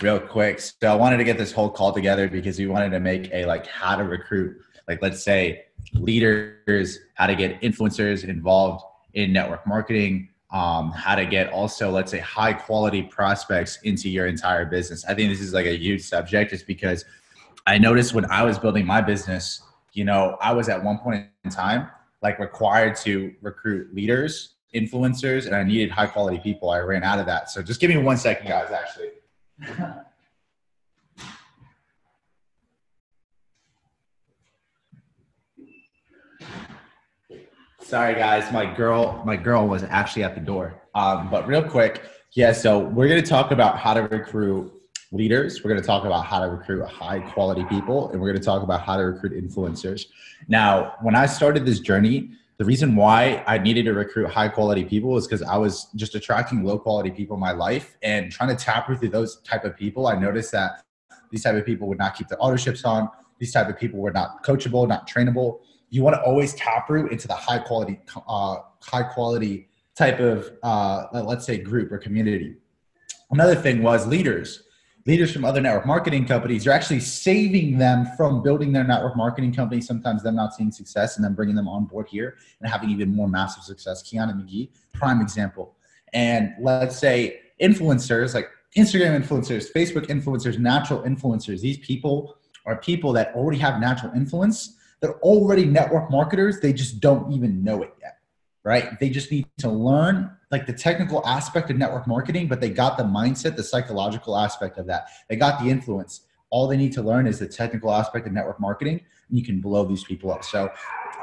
real quick. So I wanted to get this whole call together because we wanted to make a like how to recruit, like let's say leaders, how to get influencers involved in network marketing, how to get also, let's say, high quality prospects into your entire business. I think this is like a huge subject just because I noticed when I was building my business, you know, I was at one point in time like required to recruit leaders, influencers, and I needed high quality people. I ran out of that. So just give me 1 second, guys, actually. Sorry guys, my girl was actually at the door. But real quick, yeah, so we're going to talk about how to recruit leaders. We're going to talk about how to recruit high quality people, and we're going to talk about how to recruit influencers. Now, when I started this journey, the reason why I needed to recruit high quality people is because I was just attracting low quality people in my life and trying to tap through those type of people. I noticed that these type of people would not keep their autoships on. These type of people were not coachable, not trainable. You want to always tap root into the high quality type of, let's say, group or community. Another thing was leaders from other network marketing companies. You're actually saving them from building their network marketing company, sometimes them not seeing success, and then bringing them on board here and having even more massive success. Kiana McGee, prime example. And let's say influencers, like Instagram influencers, Facebook influencers, natural influencers. These people are people that already have natural influence. They're already network marketers. They just don't even know it yet, right? They just need to learn like the technical aspect of network marketing, but they got the mindset, the psychological aspect of that. They got the influence. All they need to learn is the technical aspect of network marketing, and you can blow these people up. So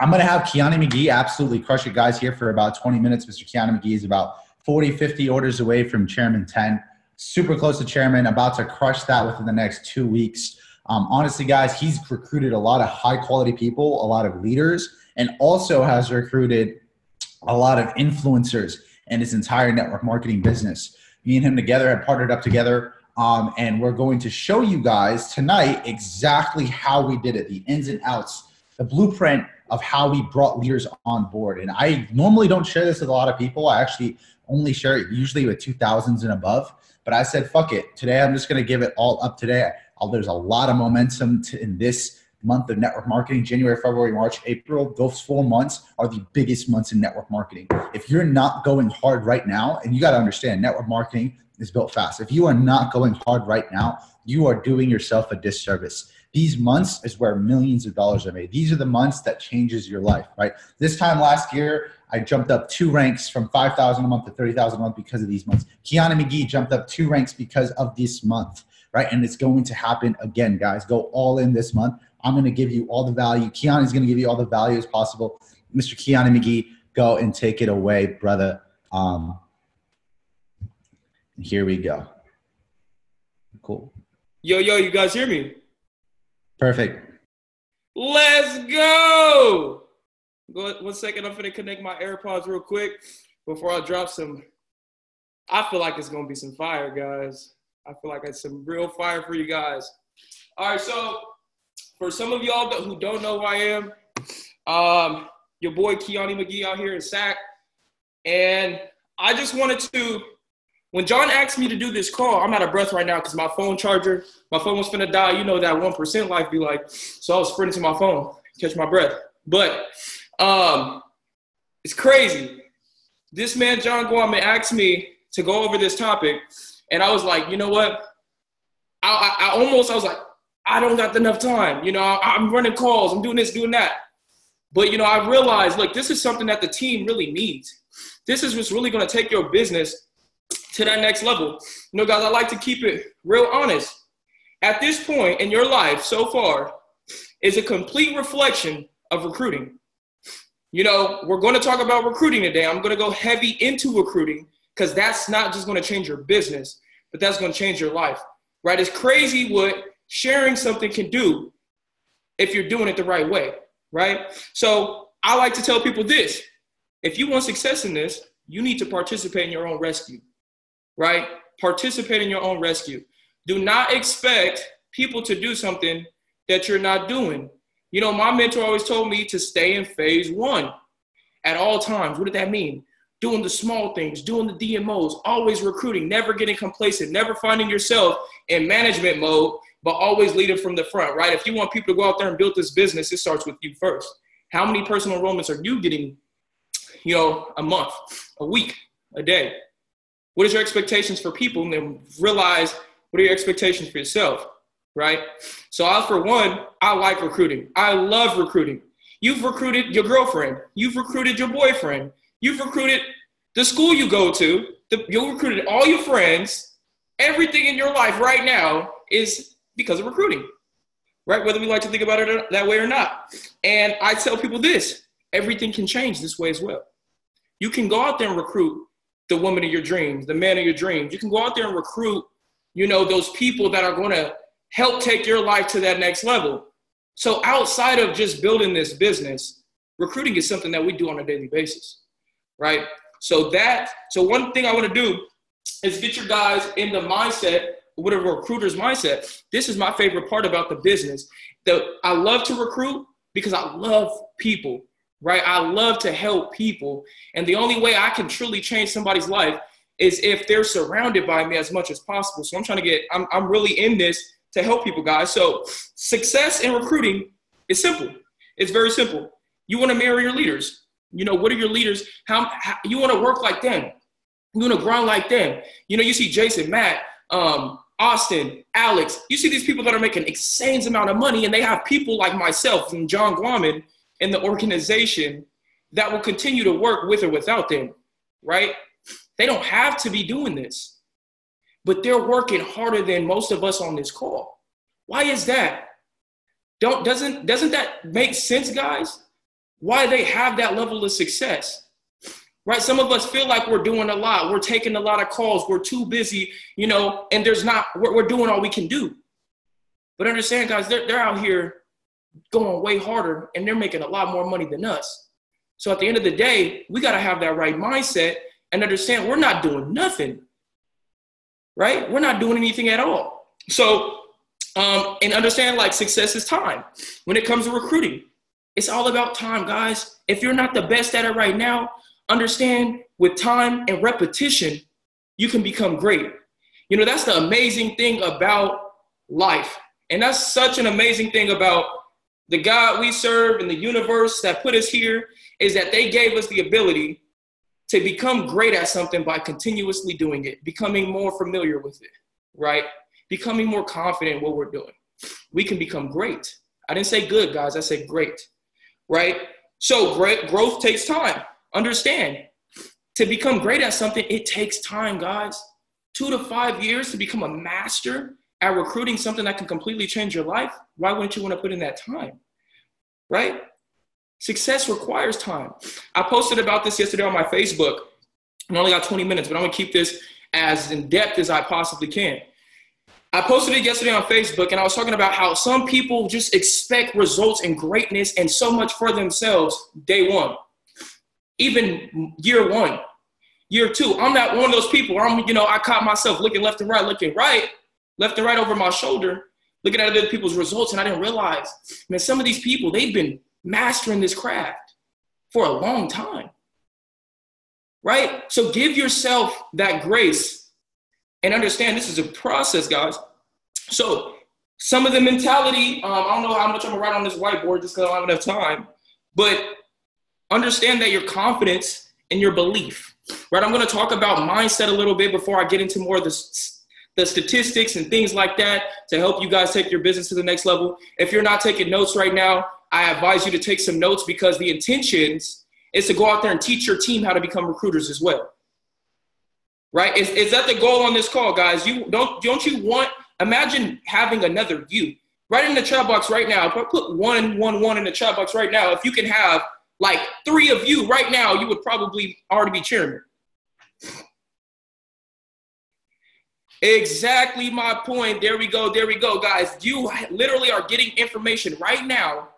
I'm going to have Kiana McGee absolutely crush it, guys, here for about 20 minutes. Mr. Kiana McGee is about 40, 50 orders away from Chairman 10. Super close to Chairman, about to crush that within the next 2 weeks. Honestly, guys, he's recruited a lot of high quality people, a lot of leaders, and also has recruited a lot of influencers in his entire network marketing business. Me and him together have partnered up together, and we're going to show you guys tonight exactly how we did it, the ins and outs, the blueprint of how we brought leaders on board. And I normally don't share this with a lot of people. I actually only share it usually with 2000s and above. But I said, fuck it. Today, I'm just going to give it all up today. There's a lot of momentum in this month of network marketing. January, February, March, April, those 4 months are the biggest months in network marketing. If you're not going hard right now, and you got to understand, network marketing is built fast. If you are not going hard right now, you are doing yourself a disservice. These months is where millions of dollars are made. These are the months that changes your life, right? This time last year, I jumped up 2 ranks from 5,000 a month to 30,000 a month because of these months. Kiana McGee jumped up 2 ranks because of this month, right? And it's going to happen again, guys. Go all in this month. I'm going to give you all the value. Kiana's going to give you all the value as possible. Mr. Kiana McGee, go and take it away, brother. Here we go. Cool. Yo, you guys hear me? Perfect. Let's go. Go 1 second. I'm going to connect my AirPods real quick before I drop some. I feel like it's going to be some fire, guys. I feel like it's some real fire for you guys. All right, so for some of y'all who don't know who I am, your boy Kiana McGee out here in SAC. And I just wanted to, when John asked me to do this call, I'm out of breath right now because my phone was finna die. You know that 1% life be like. So I was sprinting to my phone, catch my breath. But it's crazy. This man, John Guam, asked me to go over this topic. And I was like, you know what? I was like, I don't got enough time. You know, I'm running calls. I'm doing this, doing that. But, you know, I realized, look, this is something that the team really needs. This is what's really going to take your business to that next level. You know, guys, I like to keep it real honest. At this point in your life so far is a complete reflection of recruiting. You know, we're going to talk about recruiting today. I'm going to go heavy into recruiting because that's not just going to change your business, but that's going to change your life, right? It's crazy what sharing something can do if you're doing it the right way, right? So I like to tell people this. If you want success in this, you need to participate in your own rescue, right? Participate in your own rescue. Do not expect people to do something that you're not doing. You know, my mentor always told me to stay in phase 1 at all times. What did that mean? doing the small things, doing the DMOs, always recruiting, never getting complacent, never finding yourself in management mode, but always leading from the front, right? If you want people to go out there and build this business, it starts with you first. How many personal enrollments are you getting, a month, a week, a day? What is your expectations for people? And then realize, what are your expectations for yourself, right? So for one, I like recruiting. I love recruiting. You've recruited your girlfriend. You've recruited your boyfriend. You've recruited the school you go to. You recruited all your friends. Everything in your life right now is because of recruiting, right? Whether we like to think about it that way or not. And I tell people this, everything can change this way as well. You can go out there and recruit the woman of your dreams, the man of your dreams. You can go out there and recruit, those people that are going to help take your life to that next level. So outside of just building this business, recruiting is something that we do on a daily basis, right? So one thing I want to do is get your guys in the mindset, whatever recruiter's mindset. This is my favorite part about the business. I love to recruit because I love people, right? I love to help people. And the only way I can truly change somebody's life is if they're surrounded by me as much as possible. So I'm really in this to help people, guys. So success in recruiting is simple. It's very simple. You want to marry your leaders. What are your leaders? How you want to work like them? You want to grind like them? You see Jason, Matt, Austin, Alex. You see these people that are making insane amount of money, and they have people like myself and John Guaman in the organization that will continue to work with or without them, right? They don't have to be doing this, but they're working harder than most of us on this call. Why is that? Doesn't that make sense, guys? Why they have that level of success, right? Some of us feel like we're doing a lot. We're taking a lot of calls. We're too busy, and we're doing all we can do. But understand, guys, they're out here going way harder, and they're making a lot more money than us. So at the end of the day, we got to have that right mindset and understand we're not doing nothing, right? We're not doing anything at all. So, and understand, like, success is time. When it comes to recruiting, it's all about time, guys. If you're not the best at it right now, understand with time and repetition, you can become great. That's the amazing thing about life. And that's such an amazing thing about the God we serve and the universe that put us here, is that they gave us the ability to become great at something by continuously doing it, becoming more familiar with it, right? Becoming more confident in what we're doing. We can become great. I didn't say good, guys. I said great, right? So growth takes time. Understand, to become great at something, it takes time, guys. 2 to 5 years to become a master at recruiting something that can completely change your life. Why wouldn't you want to put in that time, right? Success requires time. I posted about this yesterday on my Facebook. I only got 20 minutes, but I'm going to keep this as in depth as I possibly can. I posted it yesterday on Facebook, and I was talking about how some people just expect results and greatness and so much for themselves day one, even year one, year two. I'm not one of those people where I caught myself looking left and right, left and right over my shoulder, looking at other people's results, and I didn't realize, man, some of these people, they've been mastering this craft for a long time, right? So give yourself that grace and understand this is a process, guys. So some of the mentality, I don't know how much I'm gonna write on this whiteboard just because I don't have enough time, but understand that your confidence and your belief, right? I'm gonna talk about mindset a little bit before I get into more of the statistics and things like that to help you guys take your business to the next level. If you're not taking notes right now, I advise you to take some notes, because the intentions is to go out there and teach your team how to become recruiters as well, right? Is that the goal on this call, guys? Don't you want, imagine having another you. Write in the chat box right now. Put 111 in the chat box right now. If you can have like 3 of you right now, you would probably already be chairman. Exactly my point. There we go, guys. You literally are getting information right now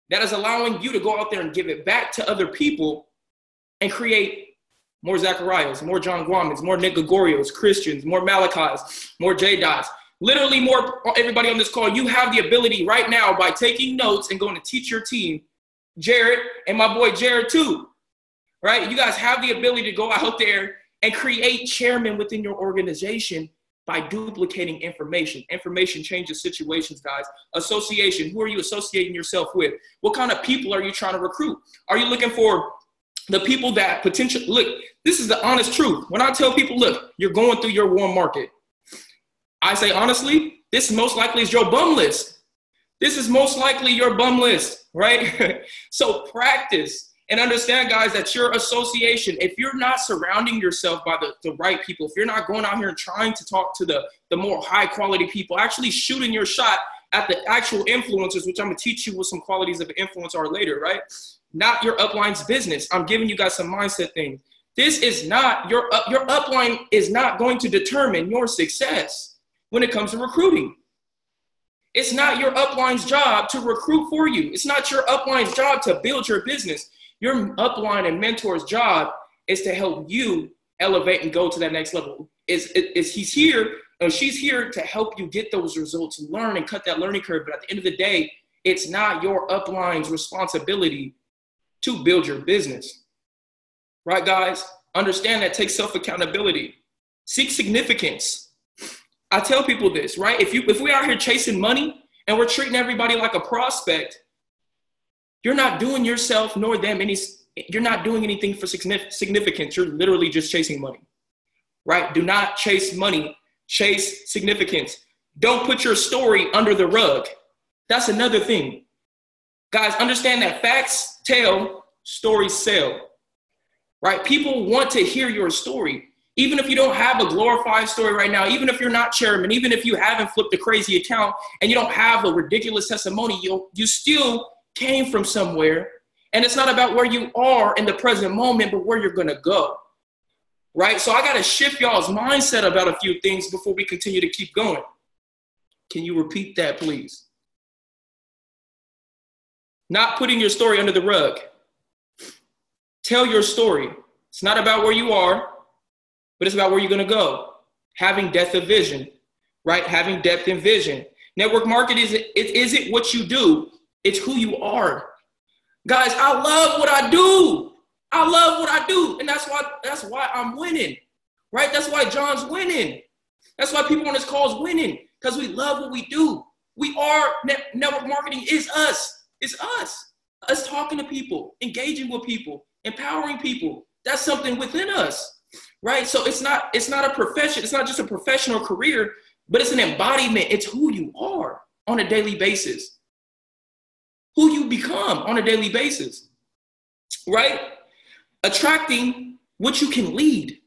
that is allowing you to go out there and give it back to other people and create more Zacharias, more John Guamans, more Nick Gregorios, Christians, more Malachis, more J-Dots. Literally more everybody on this call. You have the ability right now by taking notes and going to teach your team, Jared and my boy Jared too, right? You guys have the ability to go out there and create chairmen within your organization by duplicating information. Information changes situations, guys. Association, who are you associating yourself with? What kind of people are you trying to recruit? Are you looking for the people that potentially, look, this is the honest truth. When I tell people, look, you're going through your warm market, I say, honestly, this most likely is your bum list. This is most likely your bum list, right? So practice. And understand, guys, that your association, if you're not surrounding yourself by the right people, if you're not going out here and trying to talk to the more high quality people, actually shooting your shot at the actual influencers, which I'm going to teach you what some qualities of an influencer are later, right? Not your upline's business. I'm giving you guys some mindset things. This is not, your upline is not going to determine your success when it comes to recruiting. It's not your upline's job to recruit for you. It's not your upline's job to build your business. Your upline and mentor's job is to help you elevate and go to that next level. He's here and she's here to help you get those results, learn and cut that learning curve. But at the end of the day, it's not your upline's responsibility to build your business. Right, guys? Understand that takes self-accountability. Seek significance. I tell people this, right? If we're out here chasing money and we're treating everybody like a prospect, you're not doing yourself nor them you're not doing anything for significance. You're literally just chasing money, right? Do not chase money, chase significance. Don't put your story under the rug. That's another thing. Guys, understand that facts tell, stories sell, right? People want to hear your story. Even if you don't have a glorified story right now, even if you're not chairman, even if you haven't flipped a crazy account and you don't have a ridiculous testimony, you still came from somewhere. And it's not about where you are in the present moment, but where you're going to go. Right? So I got to shift y'all's mindset about a few things before we continue to keep going. Can you repeat that, please? Not putting your story under the rug. Tell your story. It's not about where you are, but it's about where you're going to go. Having depth of vision, right? Having depth and vision. Network marketing isn't what you do. It's who you are. Guys, I love what I do. I love what I do. And that's why I'm winning, right? That's why John's winning. That's why people on this call is winning, because we love what we do. We are, network marketing is us. It's us. Us talking to people, engaging with people, empowering people. That's something within us, right? So it's not a profession. It's not just a professional career, but it's an embodiment. It's who you are on a daily basis. Who you become on a daily basis, right? Attracting what you can lead.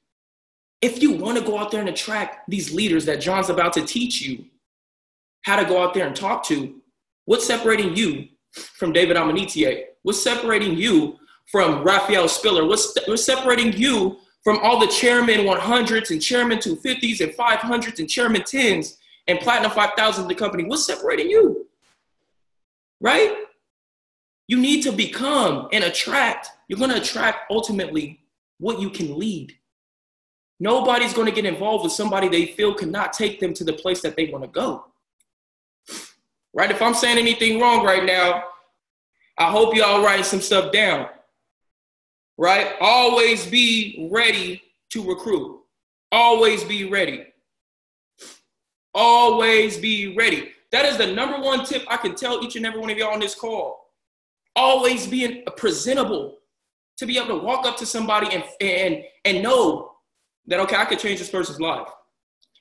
If you want to go out there and attract these leaders that John's about to teach you how to go out there and talk to, what's separating you from David Amanitie? What's separating you from Raphael Spiller? What's separating you from all the chairman 100s and chairman 250s and 500s and chairman 10s and platinum 5,000 of the company? What's separating you, right? You need to become and attract. You're going to attract ultimately what you can lead. Nobody's going to get involved with somebody they feel cannot take them to the place that they want to go. Right? If I'm saying anything wrong right now, I hope y'all writing some stuff down. Right? Always be ready to recruit. Always be ready. Always be ready. That is the number one tip I can tell each and every one of y'all on this call. Always being presentable, to be able to walk up to somebody and know that, okay, I could change this person's life.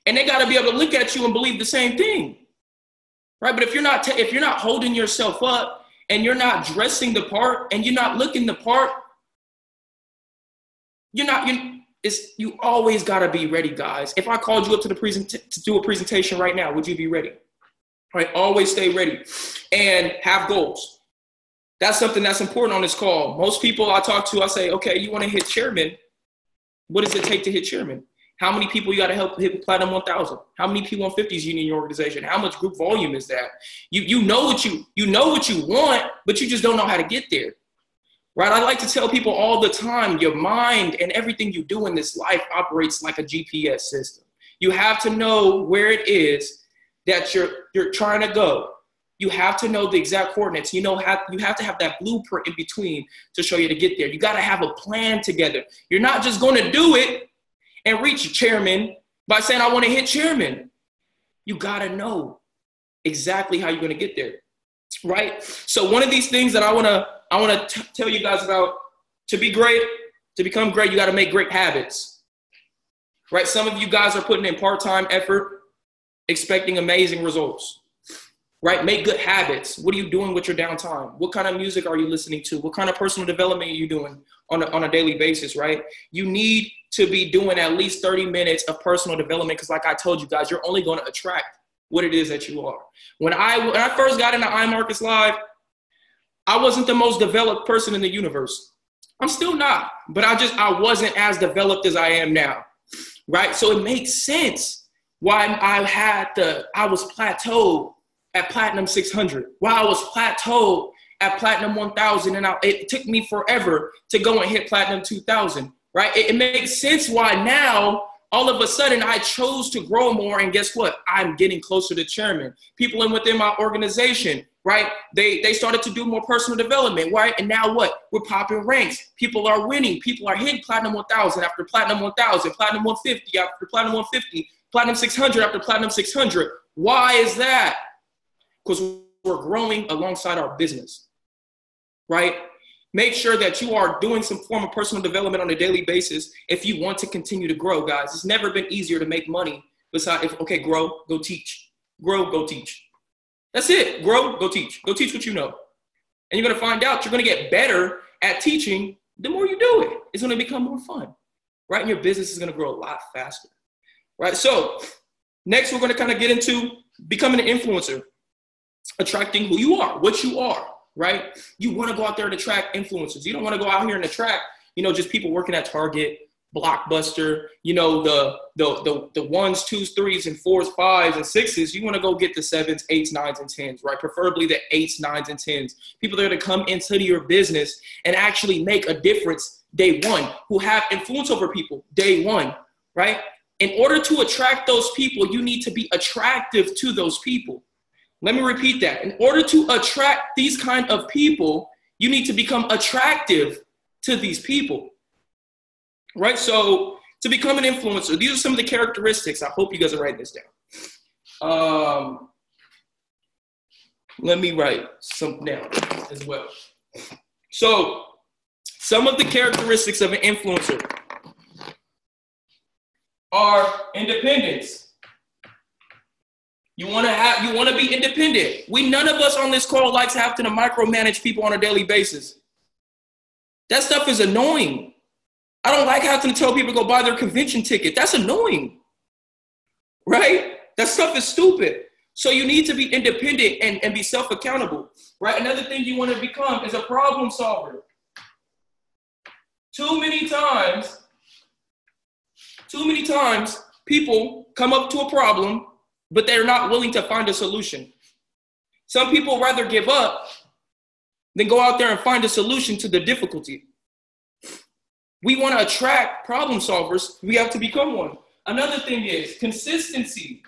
And they got to be able to look at you and believe the same thing, right? But if you're not holding yourself up and you're not dressing the part and you're not looking the part, you always got to be ready, guys. If I called you up to to do a presentation right now, would you be ready? Right? Always stay ready and have goals. That's something that's important on this call. Most people I talk to, I say, okay, you want to hit chairman. What does it take to hit chairman? How many people you got to help hit platinum 1,000? How many P150s you need in your organization? How much group volume is that? You know what you want, but you just don't know how to get there. Right? I like to tell people all the time, your mind and everything you do in this life operates like a GPS system. You have to know where it is that you're trying to go. You have to know the exact coordinates. You have to have that blueprint in between to show you to get there. You got to have a plan together. You're not just going to do it and reach chairman by saying, I want to hit chairman. You got to know exactly how you're going to get there, right? So one of these things that I want to tell you guys about, to be great, to become great, you got to make great habits, right? Some of you guys are putting in part-time effort, expecting amazing results. Right? Make good habits. What are you doing with your downtime? What kind of music are you listening to? What kind of personal development are you doing on a daily basis, right? You need to be doing at least 30 minutes of personal development because like I told you guys, you're only going to attract what it is that you are. When I first got into iMarkets Live, I wasn't the most developed person in the universe. I'm still not, but I wasn't as developed as I am now, right? So it makes sense why I was plateaued at Platinum 600, while I was plateaued at Platinum 1000, and it took me forever to go and hit Platinum 2000, right? It makes sense why now, all of a sudden, I chose to grow more, and guess what? I'm getting closer to chairman. People within my organization, right? They started to do more personal development, right? And now what? We're popping ranks. People are winning. People are hitting Platinum 1000 after Platinum 1000, Platinum 150 after Platinum 150, Platinum 600 after Platinum 600. Why is that? Because we're growing alongside our business, right? Make sure that you are doing some form of personal development on a daily basis if you want to continue to grow, guys. It's never been easier to make money besides grow, go teach. Grow, go teach. That's it. Grow, go teach. Go teach what you know. And you're going to find out you're going to get better at teaching the more you do it. It's going to become more fun, right? And your business is going to grow a lot faster, right? So next, we're going to kind of get into becoming an influencer. Attracting who you are, what you are, right? You want to go out there and attract influencers. You don't want to go out here and attract, just people working at Target, Blockbuster, the ones, twos, threes, and fours, fives, and sixes. You want to go get the sevens, eights, nines, and tens, right? Preferably the eights, nines, and tens. People that are going to come into your business and actually make a difference day one, who have influence over people day one, right? In order to attract those people, you need to be attractive to those people. Let me repeat that. In order to attract these kind of people, you need to become attractive to these people, right? So to become an influencer, these are some of the characteristics. I hope you guys are writing this down. Let me write some down as well. So some of the characteristics of an influencer are independence. You want to be independent. None of us on this call likes having to micromanage people on a daily basis. That stuff is annoying. I don't like having to tell people to go buy their convention ticket. That's annoying, right? That stuff is stupid. So you need to be independent and be self-accountable, right? Another thing you want to become is a problem solver. Too many times, people come up to a problem, but they're not willing to find a solution. Some people rather give up than go out there and find a solution to the difficulty. We want to attract problem solvers. We have to become one. Another thing is consistency.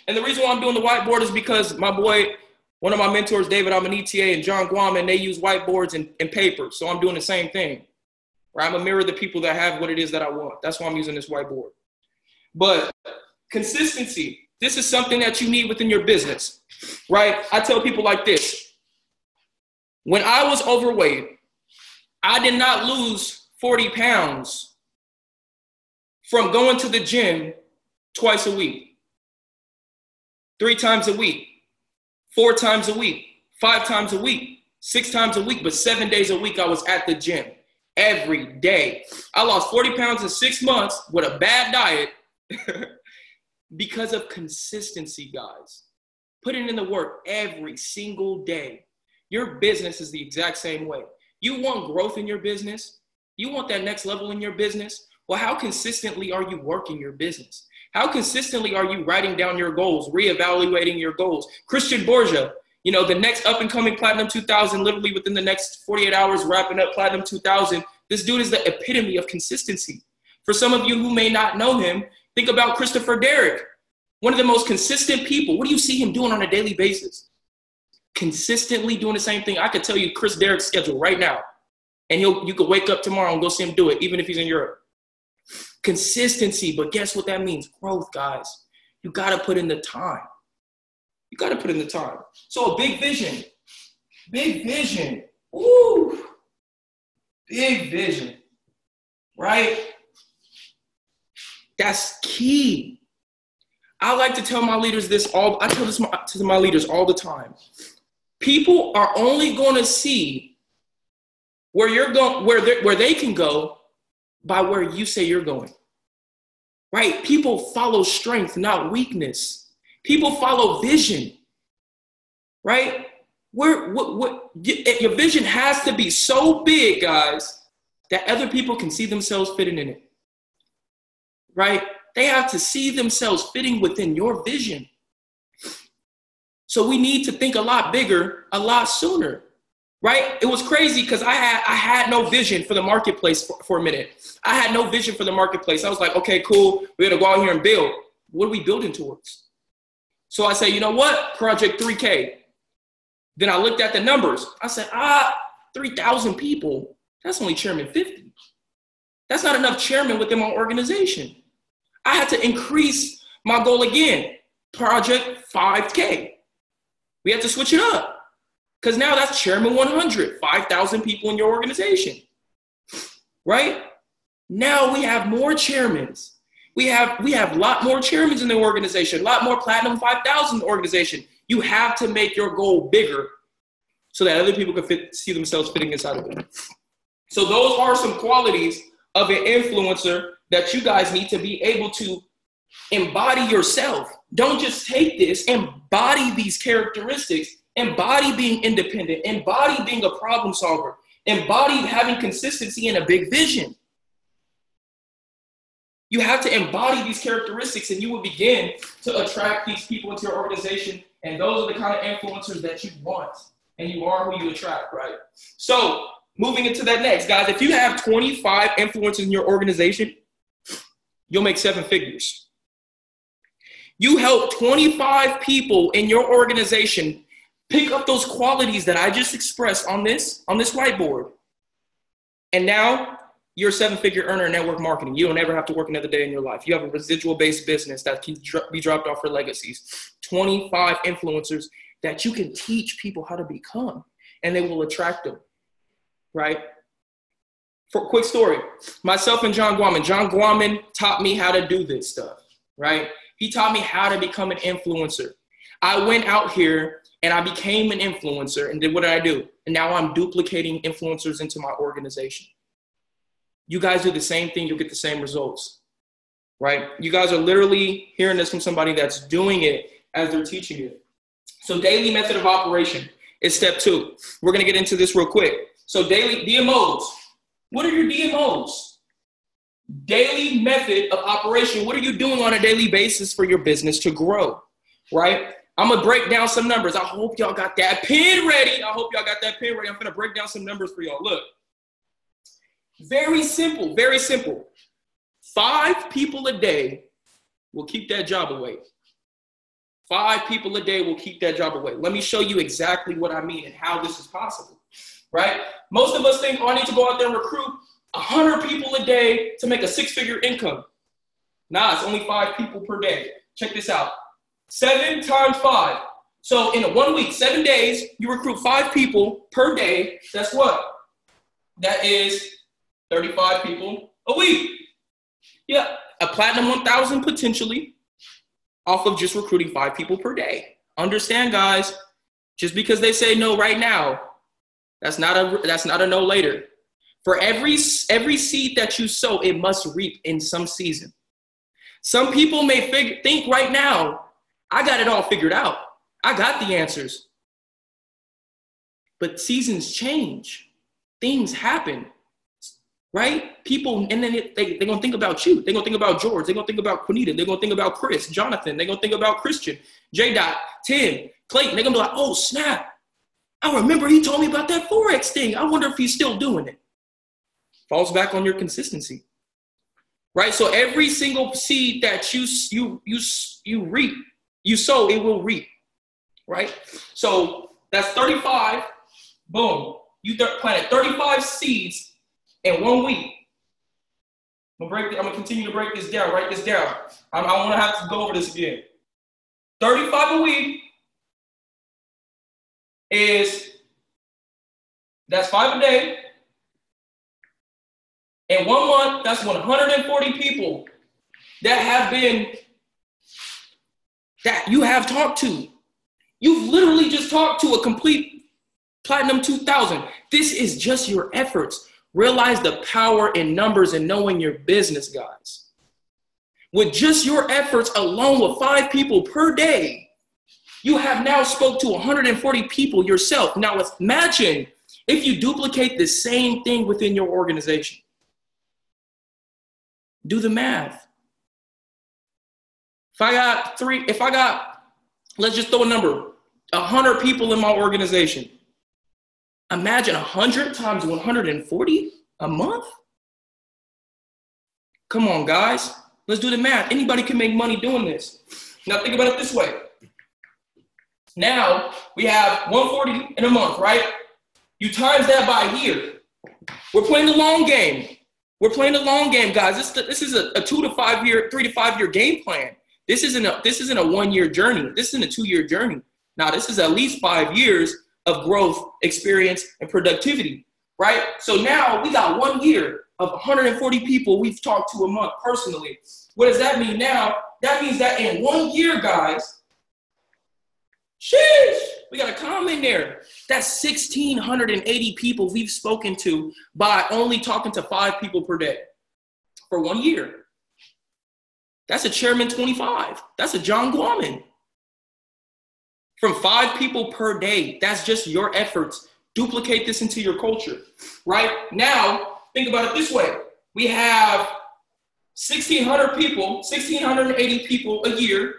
And the reason why I'm doing the whiteboard is because my boy, one of my mentors, David Amanita and John Guaman, they use whiteboards and paper. So I'm doing the same thing. Right? I'm a mirror of the people that have what it is that I want. That's why I'm using this whiteboard. But consistency, this is something that you need within your business, right? I tell people like this. When I was overweight, I did not lose 40 pounds from going to the gym twice a week, 3 times a week, 4 times a week, 5 times a week, 6 times a week, but 7 days a week I was at the gym every day. I lost 40 pounds in 6 months with a bad diet because of consistency, guys. Putting in the work every single day. Your business is the exact same way. You want growth in your business? You want that next level in your business? Well, how consistently are you working your business? How consistently are you writing down your goals, reevaluating your goals? Christian Borgia, the next up-and-coming Platinum 2000, literally within the next 48 hours, wrapping up Platinum 2000. This dude is the epitome of consistency. For some of you who may not know him, think about Christopher Derrick. One of the most consistent people. What do you see him doing on a daily basis? Consistently doing the same thing. I could tell you Chris Derrick's schedule right now. And you could wake up tomorrow and go see him do it, even if he's in Europe. Consistency. But guess what that means? Growth, guys. You got to put in the time. You got to put in the time. So a big vision. Big vision. Ooh. Big vision. Right? That's key. I like to tell my leaders this I tell this to my leaders all the time. People are only going to see where you're going, where they can go by where you say you're going. Right? People follow strength, not weakness. People follow vision. Right? Your vision has to be so big, guys, that other people can see themselves fitting in it. Right? They have to see themselves fitting within your vision. So we need to think a lot bigger, a lot sooner. Right? It was crazy because I had no vision for the marketplace for a minute. I had no vision for the marketplace. I was like, okay, cool. We're going to go out here and build. What are we building towards? So I say, you know what? Project 3K. Then I looked at the numbers. I said, 3,000 people. That's only chairman 50. That's not enough chairman within my organization. I had to increase my goal again. Project 5K. We had to switch it up. Because now that's chairman 100, 5,000 people in your organization, right? Now we have more chairmen. We have a lot more chairmen in the organization, a lot more Platinum 5,000 organization. You have to make your goal bigger so that other people can see themselves fitting inside of it. So those are some qualities of an influencer that you guys need to be able to embody yourself. Don't just take this, embody these characteristics. Embody being independent, embody being a problem solver, embody having consistency and a big vision. You have to embody these characteristics and you will begin to attract these people into your organization. And those are the kind of influencers that you want. And you are who you attract, right? So moving into that next, guys, if you have 25 influencers in your organization, you'll make 7 figures. You help 25 people in your organization pick up those qualities that I just expressed on this whiteboard. And now you're a 7-figure earner in network marketing. You don't ever have to work another day in your life. You have a residual-based business that can be dropped off for legacies. 25 influencers that you can teach people how to become, and they will attract them, right? For a quick story, myself and John Guaman taught me how to do this stuff, right? He taught me how to become an influencer. I went out here and I became an influencer, and then what did I do? And now I'm duplicating influencers into my organization. You guys do the same thing, you'll get the same results, right? You guys are literally hearing this from somebody that's doing it as they're teaching it. So daily method of operation is step 2. We're gonna get into this real quick. So daily DMOs. What are your DMOs? Daily method of operation. What are you doing on a daily basis for your business to grow, right? I'm going to break down some numbers. I hope y'all got that pen ready. I'm going to break down some numbers for y'all. Look, very simple, very simple. 5 people a day will keep that job away. 5 people a day will keep that job away. Let me show you exactly what I mean and how this is possible, right? Most of us think, oh, I need to go out there and recruit 100 people a day to make a 6-figure income. Nah, it's only 5 people per day. Check this out. 7 times 5. So in 1 week, 7 days, you recruit 5 people per day. That's what? That is 35 people a week. Yeah, a Platinum 1,000 potentially off of just recruiting 5 people per day. Understand, guys, just because they say no right now, that's not a no later. For every seed that you sow, it must reap in some season. Some people may think right now, I got it all figured out. I got the answers. But seasons change. Things happen, right? People, and then they're going to think about you. They're going to think about George. They're going to think about Quinita. They're going to think about Chris, Jonathan. They're going to think about Christian, J. Tim, Clayton. They're going to be like, oh, snap. I remember he told me about that Forex thing. I wonder if he's still doing it. Falls back on your consistency. right? So every single seed that you reap, you sow, it will reap, right? So that's 35. Boom. You planted 35 seeds in 1 week. I'm gonna continue to break this down. Write this down. I want to have to go over this again. 35 a week that's 5 a day. In 1 month, that's 140 people that you have talked to. You've literally just talked to a complete Platinum 2000. This is just your efforts. Realize the power in numbers and knowing your business, guys. With just your efforts alone with 5 people per day, you have now spoke to 140 people yourself. Now imagine if you duplicate the same thing within your organization. Do the math. If I got, let's just throw a number, 100 people in my organization. Imagine 100 times 140 a month. Come on, guys. Let's do the math. Anybody can make money doing this. Now think about it this way. Now we have 140 in a month, right? You times that by year. We're playing the long game. We're playing the long game, guys. This is a 3 to 5 year game plan. This isn't a 1 year journey. This isn't a 2 year journey. Now this is at least 5 years of growth, experience, and productivity, right? So now we got 1 year of 140 people we've talked to a month personally. What does that mean now? That means that in 1 year, guys, sheesh, we got a comment there. That's 1,680 people we've spoken to by only talking to 5 people per day for 1 year. That's a Chairman 25. That's a John Guaman. From 5 people per day. That's just your efforts. Duplicate this into your culture, right? Now, think about it this way. We have 1,600 people, 1,680 people a year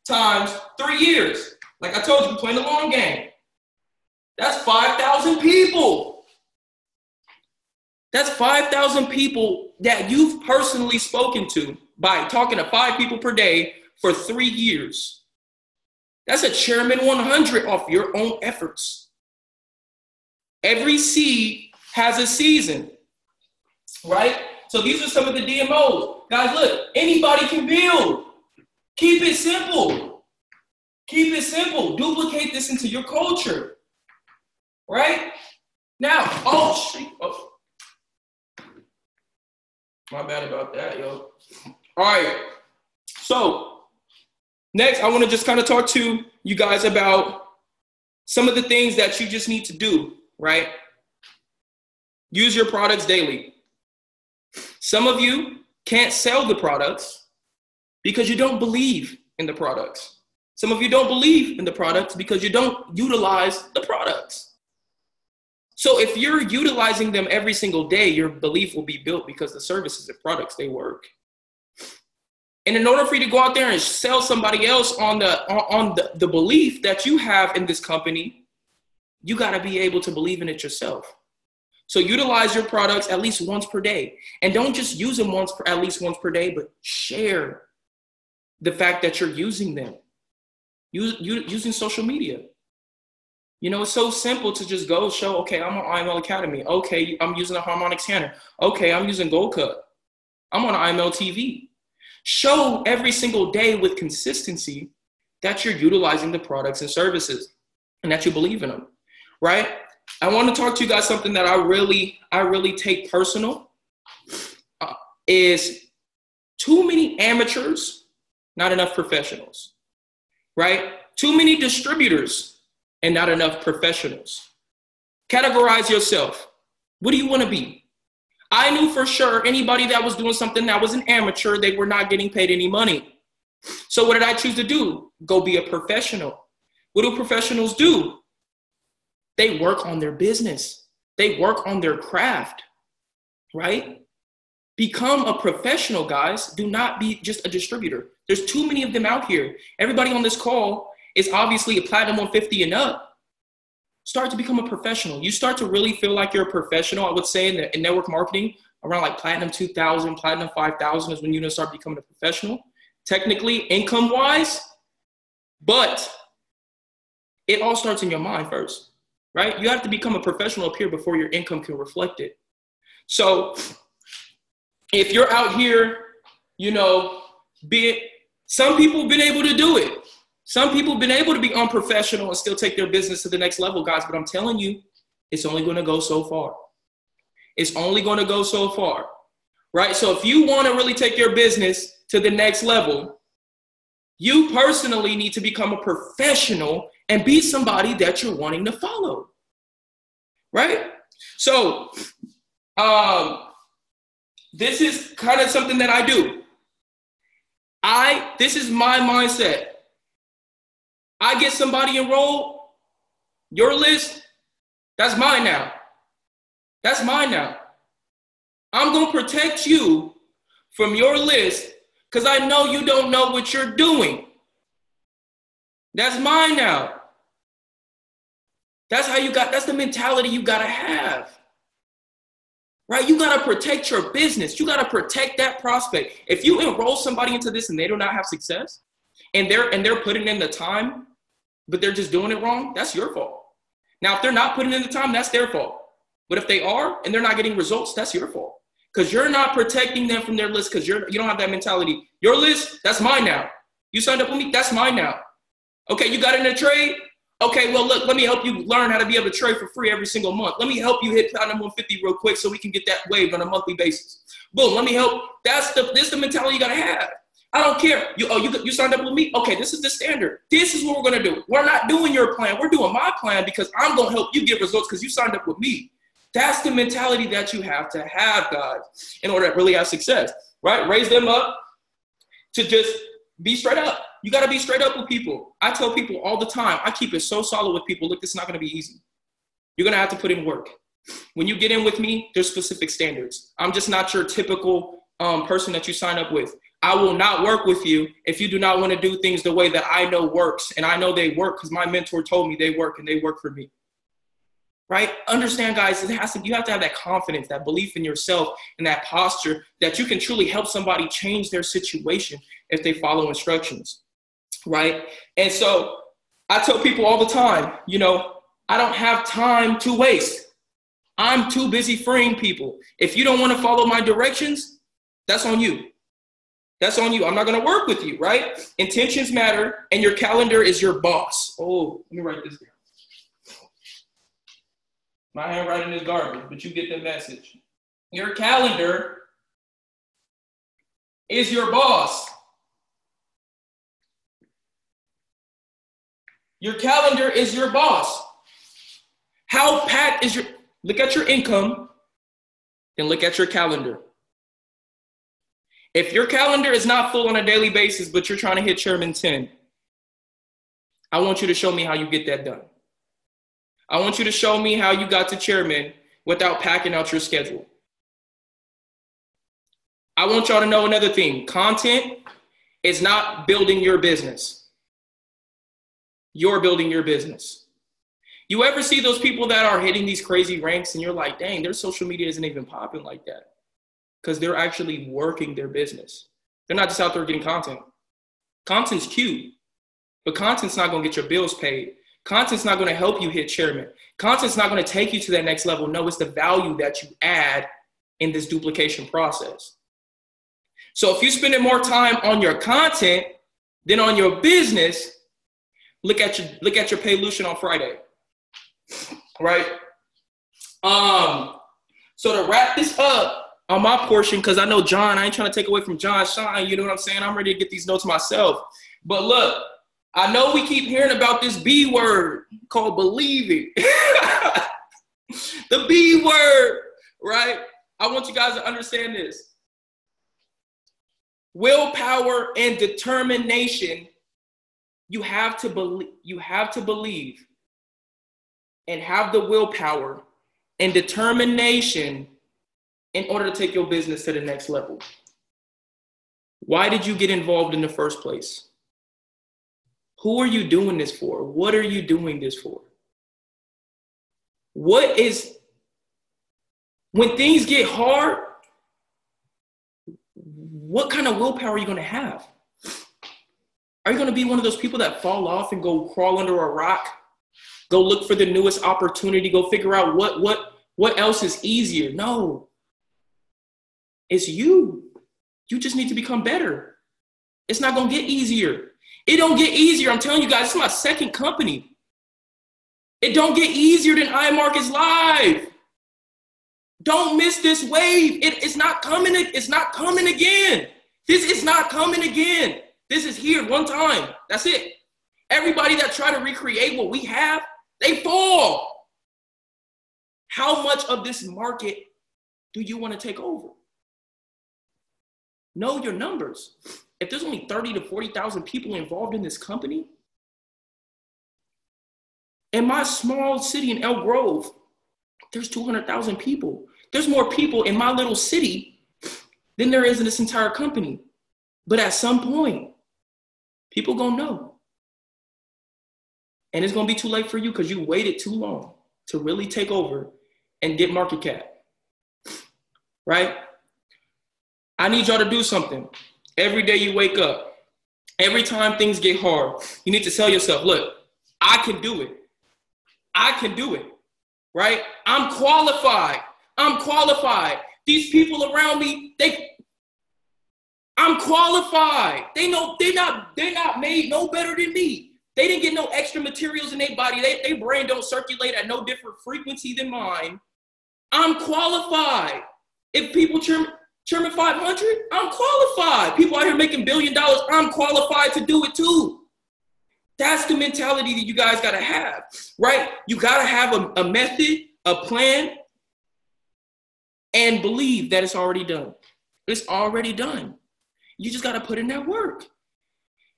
times 3 years. Like I told you, we're playing the long game. That's 5,000 people. That's 5,000 people that you've personally spoken to by talking to 5 people per day for 3 years. That's a Chairman 100 off your own efforts. Every seed has a season, right? So these are some of the DMOs. Guys, look, anybody can build. Keep it simple. Keep it simple. Duplicate this into your culture, right? Now, oh, my bad about that, yo. All right, so next, I want to just kind of talk to you guys about some of the things that you just need to do, right? Use your products daily. Some of you can't sell the products because you don't believe in the products. Some of you don't believe in the products because you don't utilize the products. So if you're utilizing them every single day, your belief will be built because the services and products, they work. And in order for you to go out there and sell somebody else on the belief that you have in this company, you got to be able to believe in it yourself. So utilize your products at least once per day. And don't just use them at least once per day, but share the fact that you're using them. Using social media. You know, it's so simple to just go show, okay, I'm on IML Academy. Okay, I'm using a harmonic scanner. Okay, I'm using Gold Cut. I'm on IML TV. Show every single day with consistency that you're utilizing the products and services and that you believe in them, right? I want to talk to you guys something that I really take personal is too many amateurs, not enough professionals, right? Too many distributors and not enough professionals. Categorize yourself. What do you want to be? I knew for sure anybody that was doing something that was an amateur, they were not getting paid any money. So what did I choose to do? Go be a professional. What do professionals do? They work on their business. They work on their craft, right? Become a professional, guys. Do not be just a distributor. There's too many of them out here. Everybody on this call is obviously a Platinum 150 and up. Start to become a professional. You start to really feel like you're a professional, I would say, in network marketing around like platinum 2000, platinum 5000 is when you're gonna start becoming a professional, technically income-wise, but it all starts in your mind first, right? You have to become a professional up here before your income can reflect it. So if you're out here, you know, some people have been able to do it. Some people have been able to be unprofessional and still take their business to the next level, guys, but I'm telling you, it's only gonna go so far. It's only gonna go so far, right? So if you wanna really take your business to the next level, you personally need to become a professional and be somebody that you're wanting to follow, right? So this is kind of something that I do. This is my mindset. I get somebody enrolled, your list, that's mine now. That's mine now. I'm going to protect you from your list because I know you don't know what you're doing. That's mine now. That's the mentality you got to have. Right? You got to protect your business. You got to protect that prospect. If you enroll somebody into this and they do not have success and they're putting in the time, but they're just doing it wrong, that's your fault. Now, if they're not putting in the time, that's their fault. But if they are and they're not getting results, that's your fault. Because you're not protecting them from their list because you don't have that mentality. Your list, that's mine now. You signed up with me, that's mine now. Okay, you got in a trade? Okay, well, look, let me help you learn how to be able to trade for free every single month. Let me help you hit platinum 150 real quick so we can get that waived on a monthly basis. Boom, let me help. This is the mentality you got to have. I don't care. You signed up with me? Okay, this is the standard. This is what we're going to do. We're not doing your plan. We're doing my plan because I'm going to help you get results because you signed up with me. That's the mentality that you have to have, guys, in order to really have success, right? Raise them up to just be straight up. You got to be straight up with people. I tell people all the time, I keep it so solid with people. Look, this is not going to be easy. You're going to have to put in work. When you get in with me, there's specific standards. I'm just not your typical person that you sign up with. I will not work with you if you do not want to do things the way that I know works. And I know they work because my mentor told me they work and they work for me. Right? Understand, guys, you have to have that confidence, that belief in yourself, and that posture that you can truly help somebody change their situation if they follow instructions. Right? And so I tell people all the time, I don't have time to waste. I'm too busy freeing people. If you don't want to follow my directions, that's on you. That's on you. I'm not going to work with you, right? Intentions matter, and your calendar is your boss. Oh, let me write this down. My handwriting is garbage, but you get the message. Your calendar is your boss. Your calendar is your boss. How packed is look at your income, then look at your calendar. If your calendar is not full on a daily basis, but you're trying to hit Chairman 10, I want you to show me how you get that done. I want you to show me how you got to Chairman without packing out your schedule. I want y'all to know another thing. Content is not building your business. You're building your business. You ever see those people that are hitting these crazy ranks and you're like, dang, their social media isn't even popping like that? Because they're actually working their business. They're not just out there getting content. Content's cute, but content's not going to get your bills paid. Content's not going to help you hit Chairman. Content's not going to take you to that next level. No, it's the value that you add in this duplication process. So if you're spending more time on your content than on your business, look at your Paylution on Friday, right? So to wrap this up on my portion, because I know John, I ain't trying to take away from John Shine, you know what I'm saying? I'm ready to get these notes myself. But look, I know we keep hearing about this B word called believing. The B word, right? I want you guys to understand this. Willpower and determination. You have to believe and have the willpower and determination in order to take your business to the next level. Why did you get involved in the first place? Who are you doing this for? What are you doing this for? When things get hard, what kind of willpower are you going to have? Are you going to be one of those people that fall off and go crawl under a rock? Go look for the newest opportunity. Go figure out what else is easier. No, it's you. You just need to become better. It's not going to get easier. It don't get easier. I'm telling you guys, it's my second company. It don't get easier than iMarkets Live. Don't miss this wave. It's not coming. It's not coming again. This is not coming again. This is here one time. That's it. Everybody that try to recreate what we have, they fall. How much of this market do you want to take over? Know your numbers. If there's only 30 to 40,000 people involved in this company, in my small city in Elk Grove, there's 200,000 people. There's more people in my little city than there is in this entire company. But at some point, people gonna know. And it's gonna be too late for you because you waited too long to really take over and get market cap, right? I need y'all to do something. Every day you wake up, every time things get hard, you need to tell yourself, look, I can do it. I can do it, right? I'm qualified. I'm qualified. These people around me, I'm qualified. They know they're not made no better than me. They didn't get no extra materials in their body. Their brain don't circulate at no different frequency than mine. I'm qualified. If people Chairman 500, I'm qualified. People out here making $1 billion, I'm qualified to do it too. That's the mentality that you guys got to have, right? You got to have a method, a plan, and believe that it's already done. It's already done. You just got to put in that work.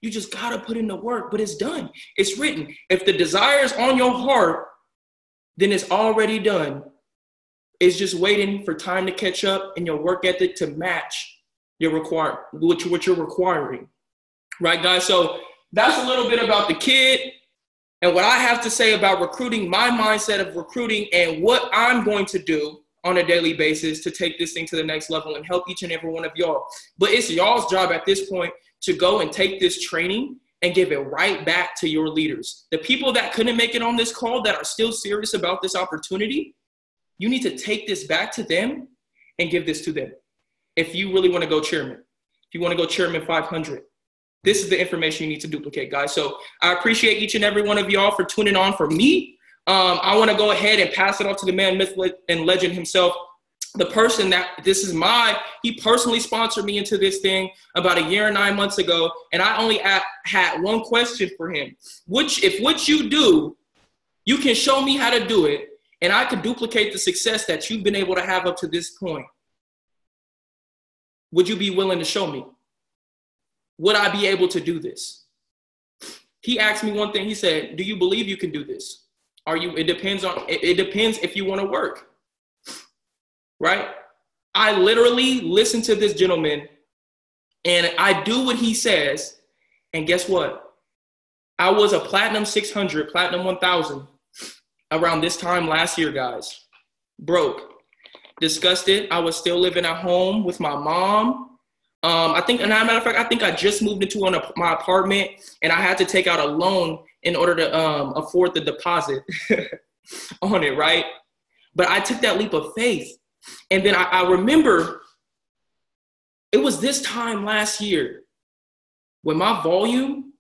You just got to put in the work, but it's done. It's written. If the desire is on your heart, then it's already done. It's just waiting for time to catch up and your work ethic to match what you're requiring. Right, guys? So that's a little bit about the kid and what I have to say about recruiting, my mindset of recruiting, and what I'm going to do on a daily basis to take this thing to the next level and help each and every one of y'all. But it's y'all's job at this point to go and take this training and give it right back to your leaders. The people that couldn't make it on this call that are still serious about this opportunity, you need to take this back to them and give this to them. If you really want to go chairman, if you want to go chairman 500, this is the information you need to duplicate, guys. So I appreciate each and every one of y'all for tuning on for me. I want to go ahead and pass it off to the man, myth, and legend himself, the person that he personally sponsored me into this thing about 1 year and 9 months ago. And I only had one question for him, if what you do, you can show me how to do it, and I could duplicate the success that you've been able to have up to this point. Would you be willing to show me? Would I be able to do this? He asked me one thing. He said, do you believe you can do this? It depends if you want to work, right? I literally listen to this gentleman and I do what he says. And guess what? I was a platinum 600, platinum 1000 around this time last year, guys. Broke, disgusted. I was still living at home with my mom. I think I just moved into my apartment and I had to take out a loan in order to afford the deposit on it, right? But I took that leap of faith. And then I remember it was this time last year when my volume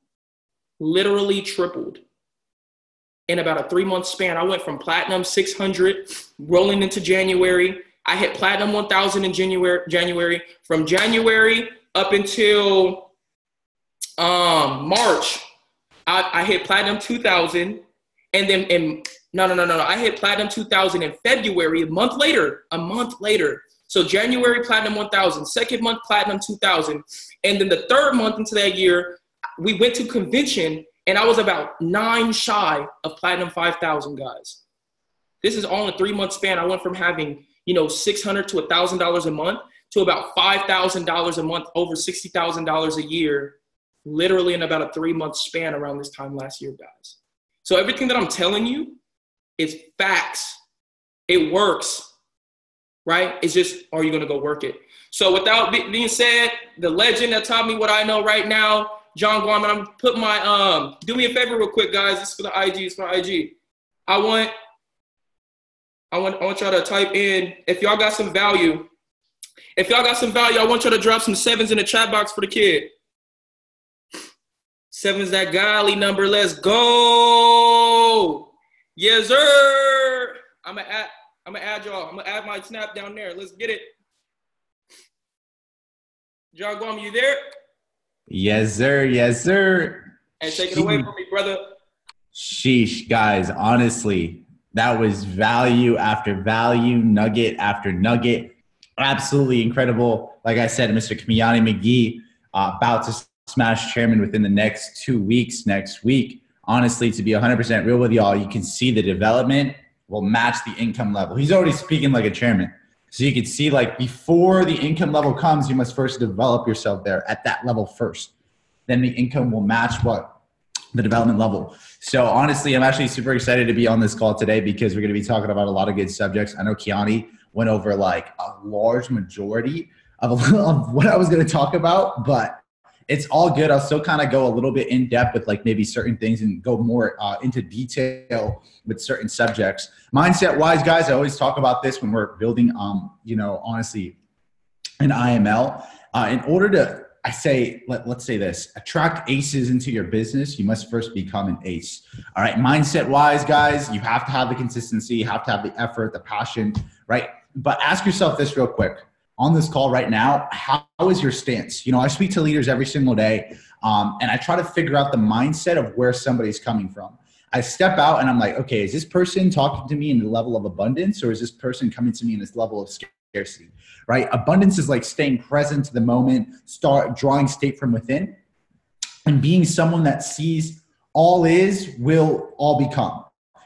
literally tripled. In about a 3-month span, I went from platinum 600 rolling into January. I hit platinum 1000 in January. From January up until March, I hit platinum 2000. And then I hit platinum 2000 in February, a month later. So January, platinum 1000, second month, platinum 2000. And then the third month into that year, we went to convention and I was about 9 shy of platinum 5,000, guys. This is all in a 3-month span. I went from having, $600 to $1,000 a month to about $5,000 a month, over $60,000 a year, literally in about a 3-month span around this time last year, guys. So everything that I'm telling you is facts. It works, right? It's just, are you going to go work it? So without being said, the legend that taught me what I know right now, John Gorman, I'm put my do me a favor real quick, guys. This is for the IG. It's for IG. I want y'all to type in if y'all got some value. If y'all got some value, I want y'all to drop some sevens in the chat box for the kid. Seven's that godly number. Let's go. Yes, sir. I'm gonna add y'all. I'm gonna add my snap down there. Let's get it. John Gorman, you there? Yes, sir. Yes, sir. And take it away from me, brother. Sheesh, guys. Honestly, that was value after value, nugget after nugget. Absolutely incredible. Like I said, Mr. Kiani McGee about to smash chairman within the next 2 weeks, next week. Honestly, to be 100% real with y'all, you can see the development will match the income level. He's already speaking like a chairman. So you can see, like, before the income level comes, you must first develop yourself there at that level first. Then the income will match what? The development level. So honestly, I'm actually super excited to be on this call today because we're going to be talking about a lot of good subjects. I know Kiani went over like a large majority of what I was going to talk about, but it's all good. I'll still kind of go a little bit in depth with like maybe certain things and go more into detail with certain subjects. Mindset wise, guys, I always talk about this when we're building, honestly, an IML. In order to, let's say this, attract aces into your business, you must first become an ace. All right. Mindset wise, guys, you have to have the consistency, you have to have the effort, the passion, right? But ask yourself this real quick. On this call right now, how is your stance? I speak to leaders every single day, and I try to figure out the mindset of where somebody's coming from. I step out and I'm like, okay, is this person talking to me in the level of abundance, or is this person coming to me in this level of scarcity, right? Abundance is like staying present to the moment, start drawing state from within, and being someone that sees all is will all become.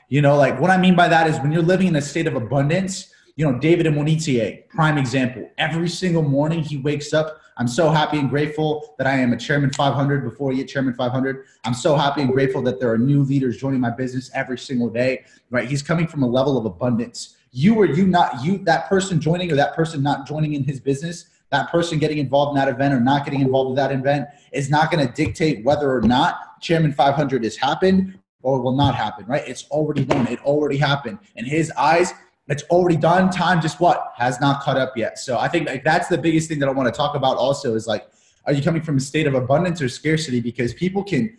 Like what I mean by that is when you're living in a state of abundance, David Imonitie, prime example. Every single morning he wakes up. I'm so happy and grateful that I am a Chairman 500 before you get Chairman 500. I'm so happy and grateful that there are new leaders joining my business every single day, right? He's coming from a level of abundance. That person joining or that person not joining in his business, that person getting involved in that event or not getting involved in that event is not going to dictate whether or not Chairman 500 has happened or will not happen, right? It's already done. It already happened. In his eyes, it's already done. Time just has not caught up yet. So I think that's the biggest thing that I want to talk about also is like, are you coming from a state of abundance or scarcity? Because people can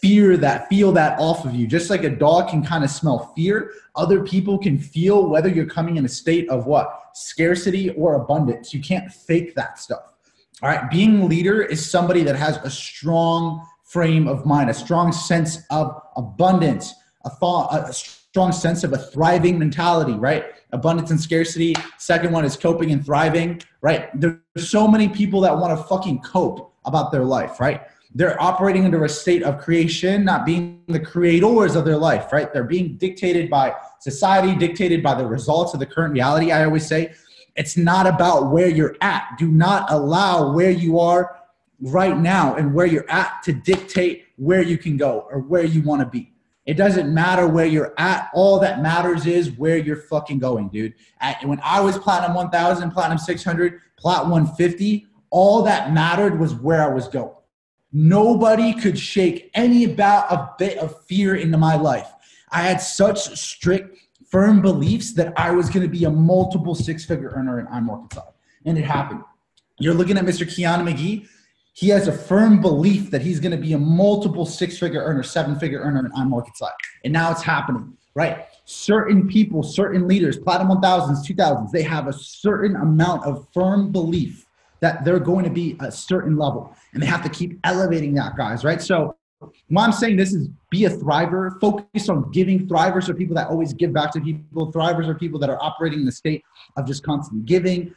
feel that off of you. Just like a dog can kind of smell fear, other people can feel whether you're coming in a state of what? Scarcity or abundance. You can't fake that stuff. All right. Being a leader is somebody that has a strong frame of mind, a strong sense of abundance, a strong sense of a thriving mentality, right? Abundance and scarcity. Second one is coping and thriving, right? There's so many people that want to fucking cope about their life, right? They're operating under a state of creation, not being the creators of their life, right? They're being dictated by society, dictated by the results of the current reality. I always say it's not about where you're at. Do not allow where you are right now and where you're at to dictate where you can go or where you want to be. It doesn't matter where you're at. All that matters is where you're fucking going, dude. When I was Platinum 1000, Platinum 600, Plat 150, all that mattered was where I was going. Nobody could shake a bit of fear into my life. I had such strict, firm beliefs that I was going to be a multiple six-figure earner in iMarketSide. And it happened. You're looking at Mr. Kiani McGee. He has a firm belief that he's going to be a multiple six-figure earner, seven-figure earner in iMarketSide. And now it's happening, right? Certain people, certain leaders, Platinum 1000s, 2000s, they have a certain amount of firm belief that they're going to be a certain level. And they have to keep elevating that, guys, right? So why I'm saying this is be a thriver, focus on giving. Thrivers are people that always give back to people. Thrivers are people that are operating in a state of just constant giving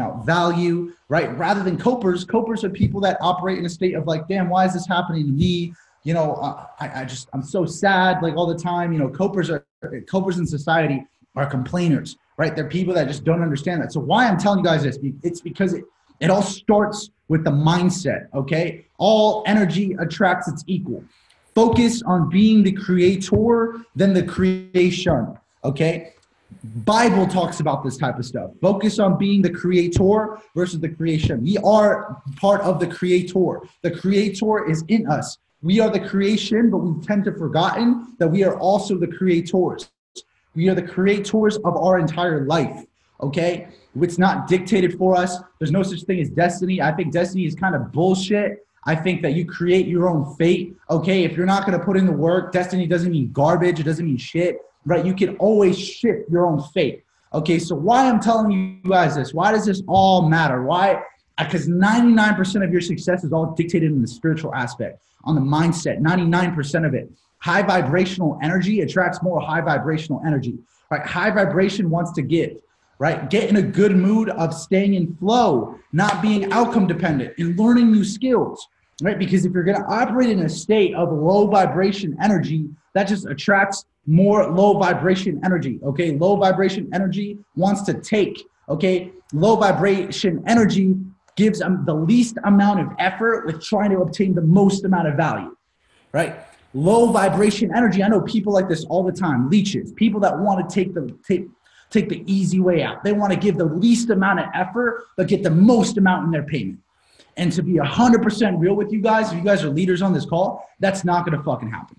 out value, right? Rather than copers. Copers are people that operate in a state of like, damn, why is this happening to me? I'm so sad like all the time. Copers in society are complainers, right? They're people that just don't understand that. So why I'm telling you guys this, it's because it all starts with the mindset, okay? All energy attracts its equal. Focus on being the creator than the creation, okay? Bible talks about this type of stuff. Focus on being the creator versus the creation. We are part of the creator. The creator is in us. We are the creation, but we tend to forgotten that we are also the creators. We are the creators of our entire life, okay? It's not dictated for us. There's no such thing as destiny. I think destiny is kind of bullshit. I think that you create your own fate, okay? If you're not going to put in the work, destiny doesn't mean garbage. It doesn't mean shit, right? You can always shift your own fate, okay? So why I'm telling you guys this, why does this all matter? Why? Because 99% of your success is all dictated in the spiritual aspect, on the mindset, 99% of it. High vibrational energy attracts more high vibrational energy, right? High vibration wants to give, right? Get in a good mood of staying in flow, not being outcome dependent, and learning new skills, right? Because if you're going to operate in a state of low vibration energy, that just attracts more low vibration energy, okay? Low vibration energy wants to take, okay? Low vibration energy gives the least amount of effort with trying to obtain the most amount of value, right? Low vibration energy. I know people like this all the time, leeches, people that want to take the easy way out. They want to give the least amount of effort, but get the most amount in their payment. And to be 100% real with you guys, if you guys are leaders on this call, that's not going to fucking happen.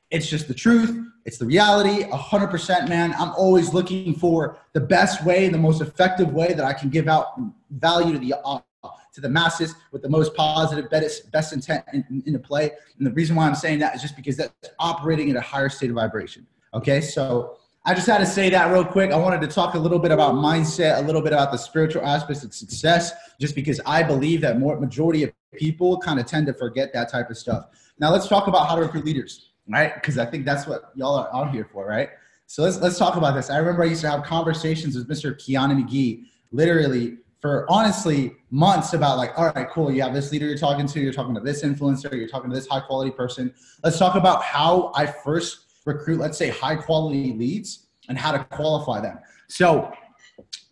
It's just the truth. It's the reality. 100%, man. I'm always looking for the best way, the most effective way that I can give out value to the masses with the most positive, best intent into play. And the reason why I'm saying that is just because that's operating at a higher state of vibration. Okay, so I just had to say that real quick. I wanted to talk a little bit about mindset, a little bit about the spiritual aspects of success, just because I believe that majority of people kind of tend to forget that type of stuff. Now let's talk about how to recruit leaders. Right? Because I think that's what y'all are out here for, right? So let's talk about this. I remember I used to have conversations with Mr. Keanu McGee, literally for honestly months about like, all right, cool. You have this leader you're talking to this influencer, you're talking to this high quality person. Let's talk about how I first recruit, let's say, high quality leads and how to qualify them. So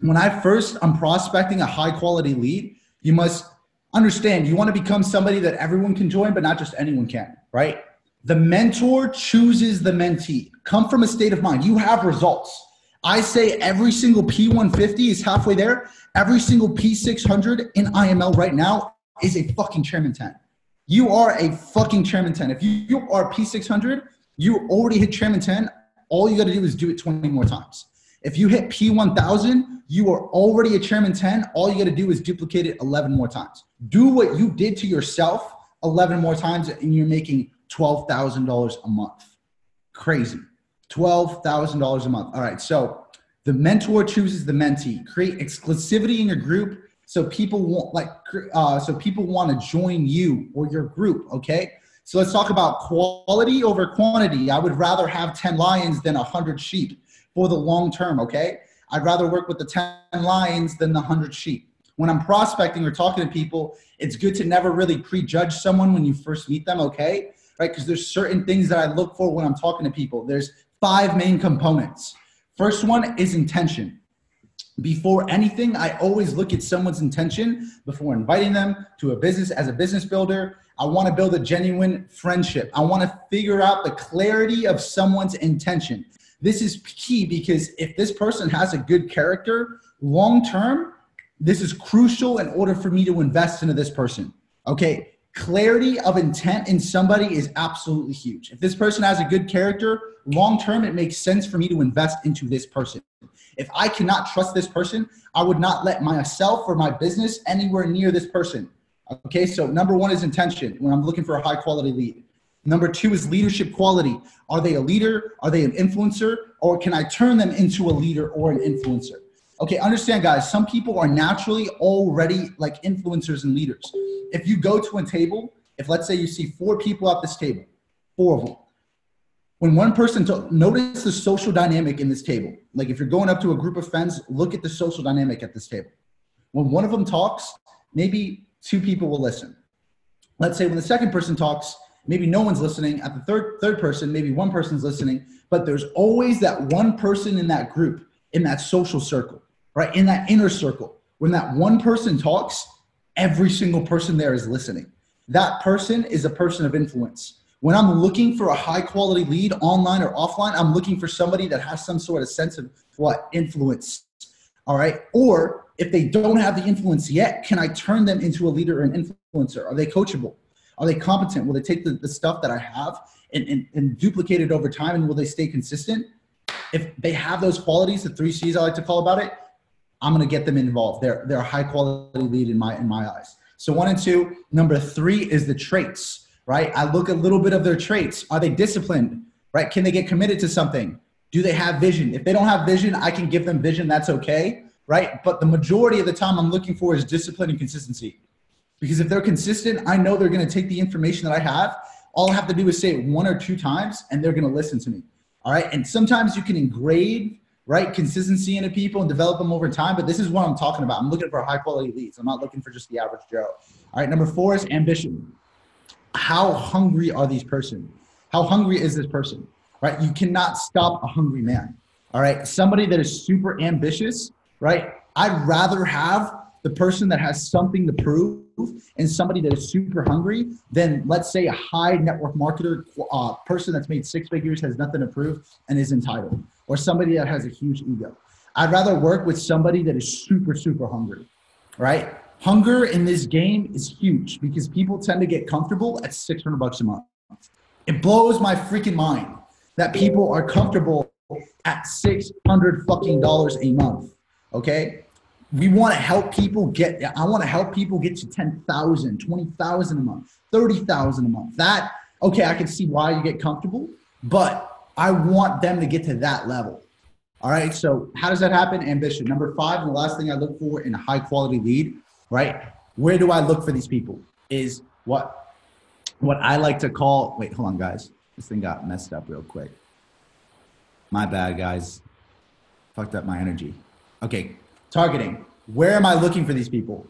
when I'm prospecting a high quality lead, you must understand you want to become somebody that everyone can join, but not just anyone can, right? The mentor chooses the mentee. Come from a state of mind. You have results. I say every single P150 is halfway there. Every single P600 in IML right now is a fucking Chairman 10. You are a fucking Chairman 10. If you are P600, you already hit Chairman 10. All you got to do is do it 20 more times. If you hit P1000, you are already a Chairman 10. All you got to do is duplicate it 11 more times. Do what you did to yourself 11 more times and you're making $12,000 a month. Crazy. $12,000 a month. All right. So the mentor chooses the mentee. Create exclusivity in your group so people want to join you or your group. Okay. So let's talk about quality over quantity. I would rather have 10 lions than 100 sheep for the long term. Okay. I'd rather work with the 10 lions than the 100 sheep. When I'm prospecting or talking to people, it's good to never really prejudge someone when you first meet them. Okay. Right? Because there's certain things that I look for when I'm talking to people. There's 5 main components. First one is intention. Before anything, I always look at someone's intention before inviting them to a business. As a business builder, I want to build a genuine friendship. I want to figure out the clarity of someone's intention. This is key because if this person has a good character, long term, this is crucial in order for me to invest into this person. Okay. Clarity of intent in somebody is absolutely huge. If this person has a good character, long term, it makes sense for me to invest into this person. If I cannot trust this person, I would not let myself or my business anywhere near this person. Okay, so number 1 is intention when I'm looking for a high quality lead. Number 2 is leadership quality. Are they a leader? Are they an influencer? Or can I turn them into a leader or an influencer? Okay, understand guys, some people are naturally already like influencers and leaders. If you go to a table, if let's say you see 4 people at this table, 4 of them, when one person, notice the social dynamic in this table. Like if you're going up to a group of friends, look at the social dynamic at this table. When one of them talks, maybe 2 people will listen. Let's say when the second person talks, maybe no one's listening. At the third person, maybe 1 person's listening, but there's always that 1 person in that group, in that social circle, right? In that inner circle. When that 1 person talks, every single person there is listening. That person is a person of influence. When I'm looking for a high quality lead online or offline, I'm looking for somebody that has some sort of sense of influence. All right. Or if they don't have the influence yet, can I turn them into a leader or an influencer? Are they coachable? Are they competent? Will they take the stuff that I have and duplicate it over time? And will they stay consistent? If they have those qualities, the 3 C's I like to call about it, I'm going to get them involved. They're a high quality lead in my eyes. So 1 and 2. Number 3 is the traits, right? I look a little bit of their traits. Are they disciplined, right? Can they get committed to something? Do they have vision? If they don't have vision, I can give them vision. That's okay, right? But the majority of the time I'm looking for is discipline and consistency. Because if they're consistent, I know they're going to take the information that I have. All I have to do is say it 1 or 2 times and they're going to listen to me. All right. And sometimes you can engrave, right, consistency into people and develop them over time. But this is what I'm talking about. I'm looking for high quality leads. I'm not looking for just the average Joe. All right. Number 4 is ambition. How hungry are these person? How hungry is this person? Right? You cannot stop a hungry man. All right. Somebody that is super ambitious, right? I'd rather have the person that has something to prove and somebody that is super hungry than, let's say, a high network marketer person that's made 6 figures, has nothing to prove, and is entitled, or somebody that has a huge ego. I'd rather work with somebody that is super, super hungry, right? Hunger in this game is huge because people tend to get comfortable at $600 a month. It blows my freaking mind that people are comfortable at $600 fucking a month. Okay. We want to help people I want to help people get to 10,000, 20,000 a month, 30,000 a month. That, okay, I can see why you get comfortable, but I want them to get to that level. All right. So how does that happen? Ambition. Number 5, and the last thing I look for in a high quality lead, right? Where do I look for these people? Is what I like to call, wait, hold on guys. This thing got messed up real quick. My bad, guys. Fucked up my energy. Okay. Targeting. Where am I looking for these people?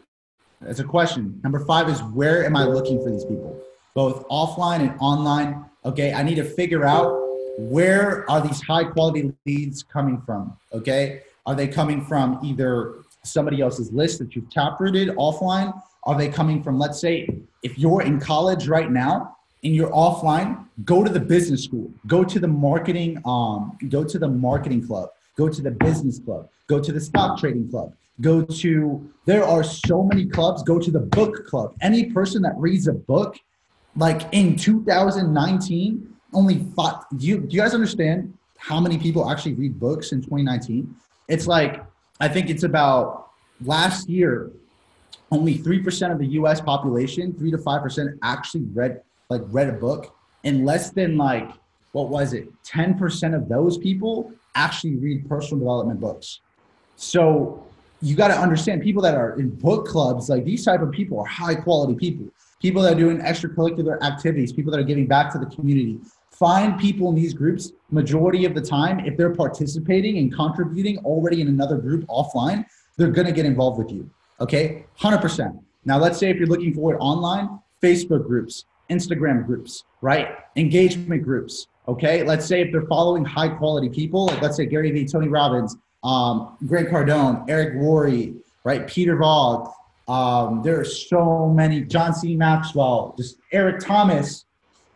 That's a question. Number 5 is where am I looking for these people? Both offline and online. Okay. I need to figure out where are these high quality leads coming from? Okay. Are they coming from either somebody else's list that you've taprooted offline? Are they coming from, let's say, if you're in college right now and you're offline, go to the business school, go to the marketing club, go to the business club, go to the stock trading club, there are so many clubs, go to the book club. Any person that reads a book, like in 2019, only 5, do you guys understand how many people actually read books in 2019? It's like, I think it's about last year, only 3% of the US population, 3 to 5% actually read a book, and less than 10% of those people actually read personal development books. So you got to understand, people that are in book clubs, like these type of people are high quality people that are doing extracurricular activities, people that are giving back to the community. Find people in these groups. Majority of the time, if they're participating and contributing already in another group offline, they're going to get involved with you. Okay. 100%. Now let's say if you're looking for it online, Facebook groups, Instagram groups, right? Engagement groups. Okay. Let's say if they're following high quality people, like let's say Gary Vee, Tony Robbins, Grant Cardone, Eric Worre, right? Peter Vogt. There are so many, John C. Maxwell, just Eric Thomas,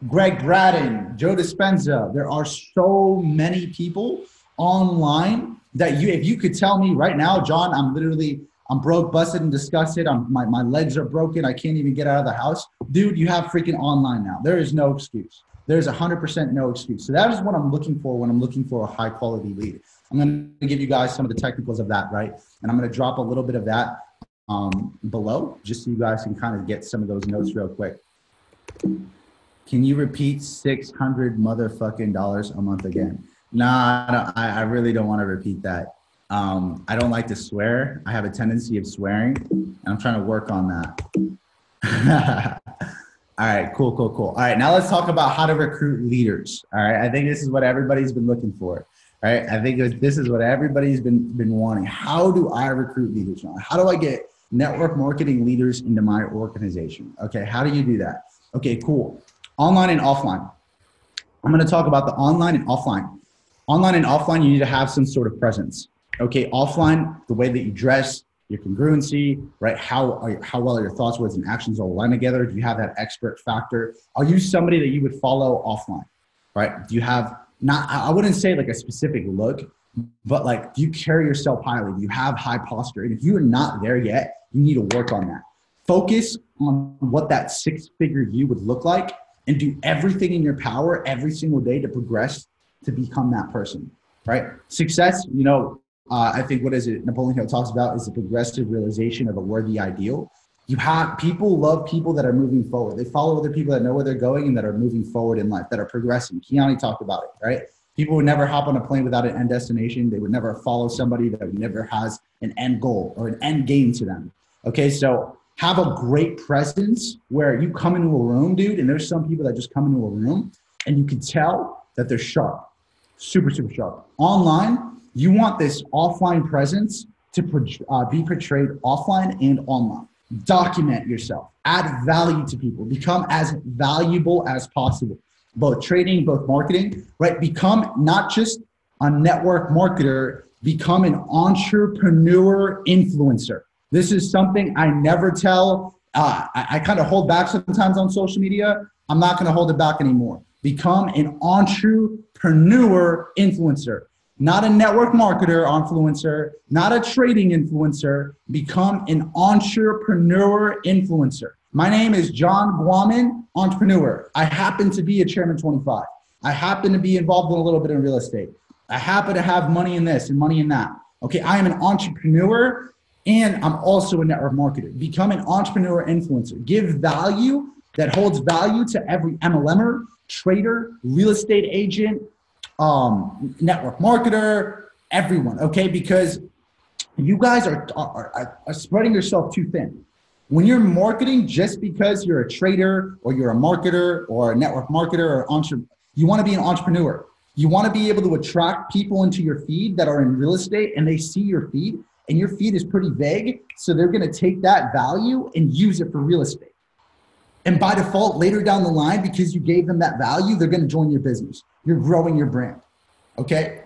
Greg Braden, Joe Dispenza. There are so many people online that if you could tell me right now, John, I'm broke, busted, and disgusted. My legs are broken. I can't even get out of the house. Dude, you have freaking online now. There is no excuse. There's 100% no excuse. So that is what I'm looking for when I'm looking for a high quality lead. I'm going to give you guys some of the technicals of that, right? And I'm going to drop a little bit of that below, just so you guys can kind of get some of those notes real quick. Can you repeat $600 motherfucking dollars a month again? Nah, I really don't want to repeat that. I don't like to swear. I have a tendency of swearing, and I'm trying to work on that. All right, cool. All right, now let's talk about how to recruit leaders. All right, I think this is what everybody's been looking for. Right? I think this is what everybody's been wanting. How do I recruit leaders? How do I get network marketing leaders into my organization? Okay, how do you do that? Okay, cool. Online and offline. I'm going to talk about the online and offline. Online and offline, you need to have some sort of presence. Okay, offline, the way that you dress, your congruency, right? How well are your thoughts, words, and actions all aligned together? Do you have that expert factor? Are you somebody that you would follow offline, right? Do you have not, I wouldn't say like a specific look, but like, do you carry yourself highly? Do you have high posture? And if you are not there yet, you need to work on that. Focus on what that six-figure you would look like and do everything in your power every single day to progress to become that person, right? Success, I think, what is it? Napoleon Hill talks about is the progressive realization of a worthy ideal. People love people that are moving forward. They follow other people that know where they're going and that are moving forward in life, that are progressing. Kiani talked about it, right? People would never hop on a plane without an end destination. They would never follow somebody that never has an end goal or an end game to them. Okay, so have a great presence where you come into a room, dude, and there's some people that just come into a room and you can tell that they're sharp, super, super sharp. Online, you want this offline presence to be portrayed offline and online. Document yourself, add value to people, become as valuable as possible. Both trading, both marketing, right? Become not just a network marketer, become an entrepreneur influencer. This is something I never tell. I kind of hold back sometimes on social media. I'm not going to hold it back anymore. Become an entrepreneur influencer, not a network marketer influencer, not a trading influencer. Become an entrepreneur influencer. My name is John Guaman, entrepreneur. I happen to be a Chairman 25. I happen to be involved in a little bit in real estate. I happen to have money in this and money in that. Okay, I am an entrepreneur and I'm also a network marketer. Become an entrepreneur influencer. Give value that holds value to every MLMer, trader, real estate agent, network marketer, everyone, okay? Because you guys are spreading yourself too thin. When you're marketing just because you're a trader or you're a marketer or a network marketer or entrepreneur, you want to be an entrepreneur. You want to be able to attract people into your feed that are in real estate and they see your feed and your feed is pretty vague. So they're going to take that value and use it for real estate. And by default, later down the line, because you gave them that value, they're going to join your business. You're growing your brand. Okay.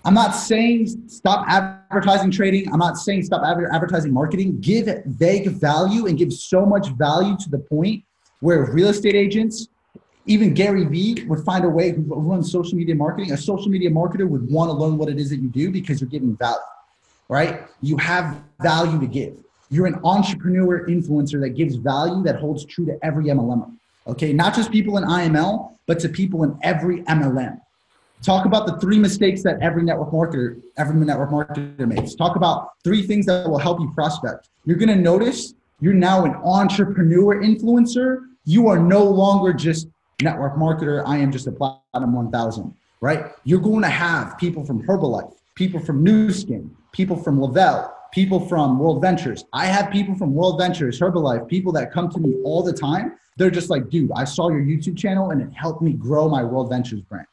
I'm not saying stop advertising trading. I'm not saying stop advertising marketing. Give vague value and give so much value to the point where real estate agents, even Gary Vee would find a way to run social media marketing. A social media marketer would want to learn what it is that you do because you're giving value, right? You have value to give. You're an entrepreneur influencer that gives value that holds true to every MLM. Okay, not just people in IML, but to people in every MLM. Talk about the 3 mistakes that every network marketer makes. Talk about 3 things that will help you prospect. You're going to notice you're now an entrepreneur influencer. You are no longer just network marketer. I am just a Platinum 1000, right? You're going to have people from Herbalife, people from Nu Skin, people from Lavelle, people from World Ventures. I have people from World Ventures, Herbalife, people that come to me all the time. They're just like, dude, I saw your YouTube channel and it helped me grow my World Ventures brand.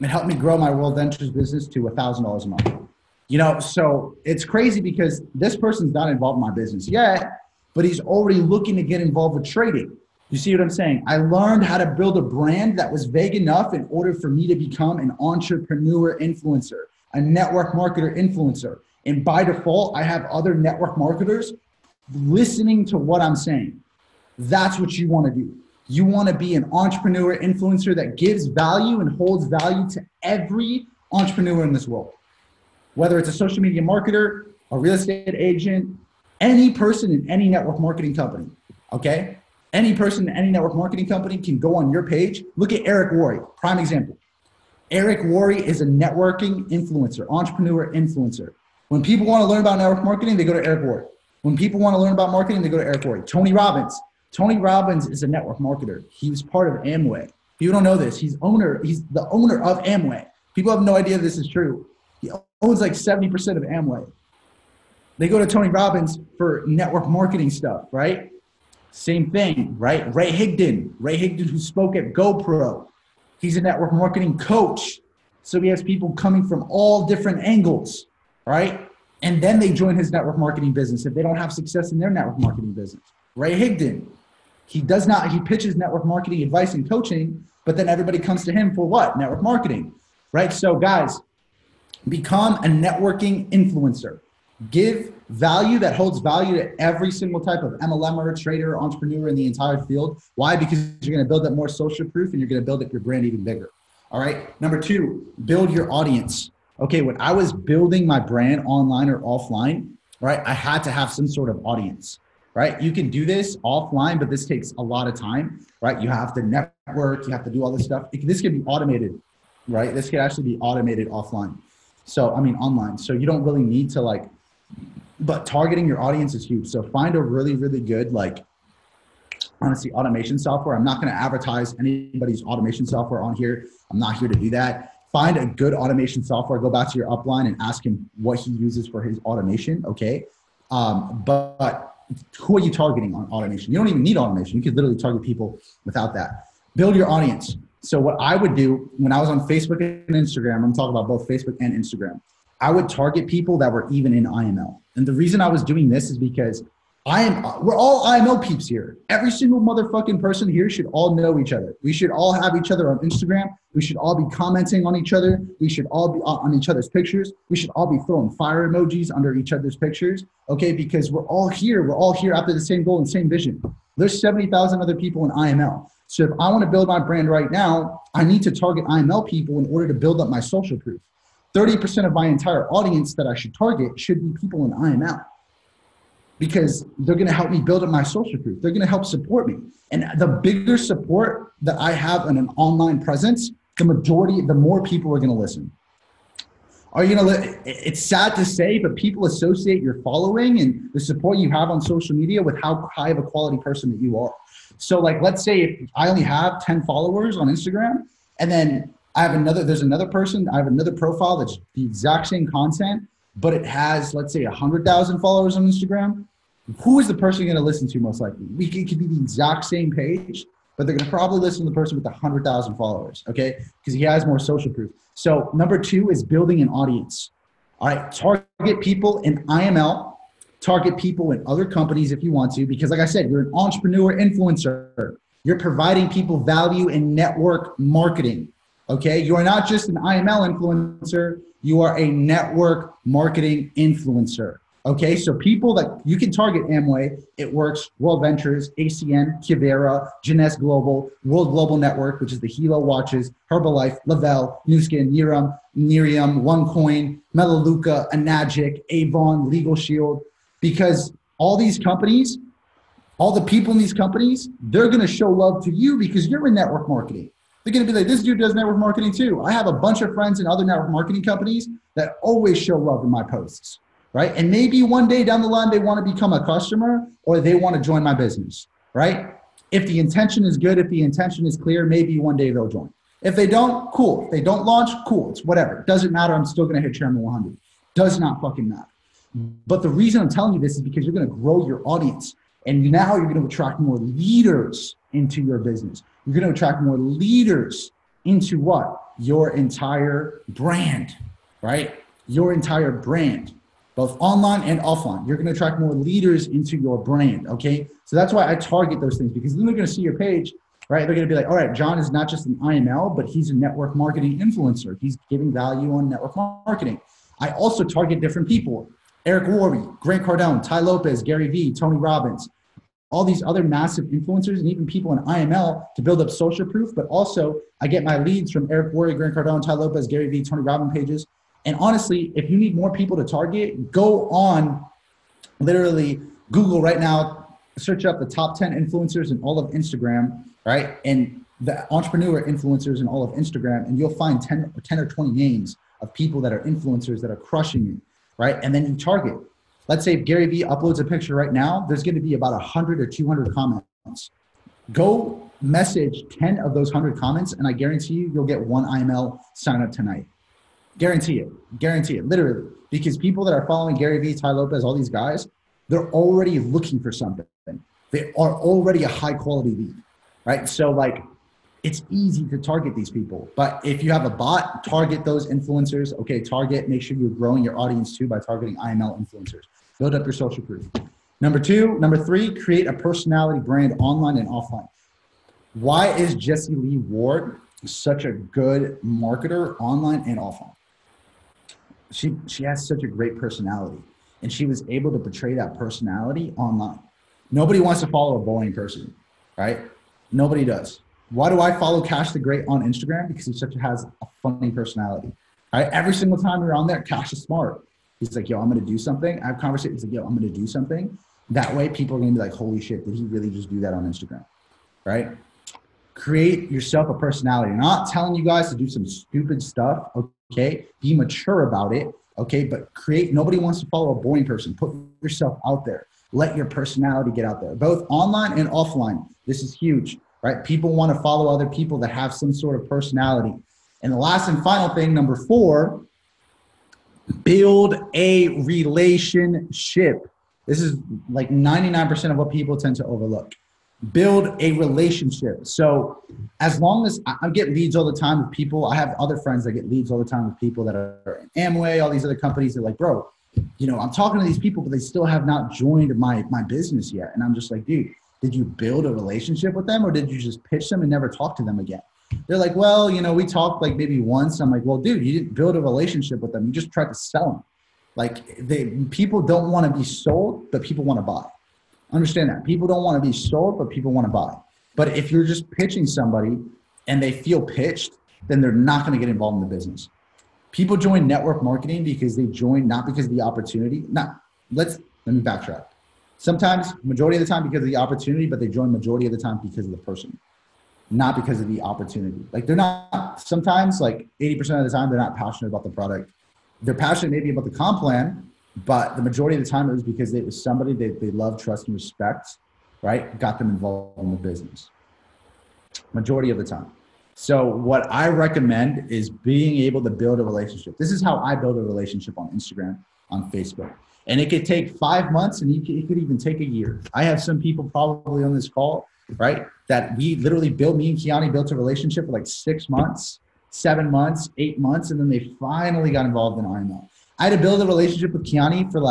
It helped me grow my World Ventures business to $1,000 a month. So it's crazy because this person's not involved in my business yet, but he's already looking to get involved with trading. You see what I'm saying? I learned how to build a brand that was vague enough in order for me to become an entrepreneur influencer, a network marketer influencer. And by default, I have other network marketers listening to what I'm saying. That's what you want to do. You want to be an entrepreneur influencer that gives value and holds value to every entrepreneur in this world. Whether it's a social media marketer, a real estate agent, any person in any network marketing company, okay? Any person in any network marketing company can go on your page. Look at Eric Worre, prime example. Eric Worre is a networking influencer, entrepreneur influencer. When people want to learn about network marketing, they go to Eric Worre. When people want to learn about marketing, they go to Eric Worre. Tony Robbins. Tony Robbins is a network marketer. He was part of Amway. People don't know this. He's the owner of Amway. People have no idea this is true. He owns like 70% of Amway. They go to Tony Robbins for network marketing stuff, right? Same thing, right? Ray Higdon, who spoke at GoPro. He's a network marketing coach. So he has people coming from all different angles, right? And then they join his network marketing business if they don't have success in their network marketing business. Ray Higdon, he pitches network marketing advice and coaching, but then everybody comes to him for what? Network marketing, right? So guys, become a networking influencer. Give value that holds value to every single type of MLMer, trader, entrepreneur in the entire field. Why? Because you're going to build up more social proof and you're going to build up your brand even bigger. All right. Number two, build your audience. Okay. When I was building my brand online or offline, right, I had to have some sort of audience, right? You can do this offline, but this takes a lot of time, right? You have to network, you have to do all this stuff. This can be automated, right? This could actually be automated offline. So, I mean, online. So you don't really need to like, but targeting your audience is huge. So find a really, really good, like, honestly, automation software. I'm not going to advertise anybody's automation software on here. I'm not here to do that. Find a good automation software. Go back to your upline and ask him what he uses for his automation. Okay. But who are you targeting on automation? You don't even need automation. You could literally target people without that. Build your audience. So what I would do when I was on Facebook and Instagram, I'm talking about both Facebook and Instagram, I would target people that were even in IML. And the reason I was doing this is because we're all IML peeps here. Every single motherfucking person here should all know each other. We should all have each other on Instagram. We should all be commenting on each other. We should all be on each other's pictures. We should all be throwing fire emojis under each other's pictures. Okay, because we're all here. We're all here after the same goal and same vision. There's 70,000 other people in IML. So if I want to build my brand right now, I need to target IML people in order to build up my social proof. 30% of my entire audience that I should target should be people in IML, because they're going to help me build up my social proof. They're going to help support me. And the bigger support that I have in an online presence, the more people are going to listen. Are you going to it's sad to say, but people associate your following and the support you have on social media with how high of a quality person that you are. So like, let's say if I only have 10 followers on Instagram, and then there's another person, I have another profile that's the exact same content, but it has, let's say, 100,000 followers on Instagram. Who is the person going to listen to most likely? It could be the exact same page, but they're going to probably listen to the person with 100,000 followers, okay? Because he has more social proof. So number two is building an audience. All right, target people in IML, target people in other companies if you want to, because like I said, you're an entrepreneur influencer. You're providing people value in network marketing. Okay, you are not just an IML influencer, you are a network marketing influencer. Okay, so people that you can target: Amway, It Works, World Ventures, ACN, Kivera, Jeunesse Global, World Global Network, which is the Hilo Watches, Herbalife, Lavelle, Newskin, Nerium, OneCoin, Melaleuca, Anagic, Avon, Legal Shield, because all these companies, all the people in these companies, they're going to show love to you because you're in network marketing. They're going to be like, this dude does network marketing too. I have a bunch of friends in other network marketing companies that always show love in my posts, right? And maybe one day down the line, they want to become a customer or they want to join my business, right? If the intention is good, if the intention is clear, maybe one day they'll join. If they don't, cool. If they don't launch, cool. It's whatever. It doesn't matter. I'm still going to hit Chairman 100. Does not fucking matter. But the reason I'm telling you this is because you're going to grow your audience. And now you're going to attract more leaders into your business. You're going to attract more leaders into what? Your entire brand, right? Your entire brand, both online and offline. You're going to attract more leaders into your brand, okay? So that's why I target those things, because then they're going to see your page, right? They're going to be like, all right, John is not just an IML, but he's a network marketing influencer. He's giving value on network marketing. I also target different people. Eric Worre, Grant Cardone, Tai Lopez, Gary Vee, Tony Robbins, all these other massive influencers and even people in IML to build up social proof. But also I get my leads from Eric Worre, Grant Cardone, Tai Lopez, Gary Vee, Tony Robbins pages. And honestly, if you need more people to target, go on literally Google right now, search up the top 10 influencers in all of Instagram, right? And the entrepreneur influencers in all of Instagram, and you'll find 10 or 20 names of people that are influencers that are crushing you, right? And then you target. Let's say if Gary Vee uploads a picture right now, there's going to be about 100 or 200 comments. Go message 10 of those 100 comments, and I guarantee you'll get one IML sign up tonight. Guarantee it, literally. Because people that are following Gary Vee, Tai Lopez, all these guys, they're already looking for something. They are already a high quality lead, right? So like, it's easy to target these people. But if you have a bot, target those influencers. Okay, make sure you're growing your audience too by targeting IML influencers. Build up your social proof. Number three, create a personality brand online and offline. Why is Jessie Lee Ward such a good marketer online and offline? She has such a great personality. And she was able to portray that personality online. Nobody wants to follow a boring person, right? Nobody does. Why do I follow Cash the Great on Instagram? Because he has a funny personality. Right? Every single time we're on there, Cash is smart. He's like, yo, I'm going to do something. I have conversations. He's like, yo, I'm going to do something. That way people are going to be like, holy shit, did he really just do that on Instagram? Right? Create yourself a personality. I'm not telling you guys to do some stupid stuff. Okay. Be mature about it. Okay. But nobody wants to follow a boring person. Put yourself out there. Let your personality get out there, both online and offline. This is huge, right? People want to follow other people that have some sort of personality. And the last and final thing, number 4, build a relationship. This is like 99% of what people tend to overlook. Build a relationship. So as long as I get leads all the time with people, I have other friends that get leads all the time with people that are in Amway, all these other companies. They're like, bro, I'm talking to these people, but they still have not joined my business yet. And I'm just like, dude, did you build a relationship with them, or did you just pitch them and never talk to them again? They're like, well, we talked like maybe once. I'm like, well, dude, you didn't build a relationship with them. You just tried to sell them. Like people don't want to be sold, but people want to buy. Understand that. People don't want to be sold, but people want to buy. But if you're just pitching somebody and they feel pitched, then they're not going to get involved in the business. People join network marketing because they join not because of the opportunity. Let me backtrack. Sometimes, majority of the time because of the opportunity, but they join majority of the time because of the person, not because of the opportunity. Like they're not, sometimes like 80% of the time, they're not passionate about the product. They're passionate maybe about the comp plan, but the majority of the time it was because it was somebody they love, trust, and respect, right? Got them involved in the business. Majority of the time. So what I recommend is being able to build a relationship. This is how I build a relationship on Instagram, on Facebook. And it could take 5 months, and it could even take a year. I have some people probably on this call, right, that me and Kiani built a relationship for like 6 months, 7 months, 8 months, and then they finally got involved in IMO. I had to build a relationship with Kiani for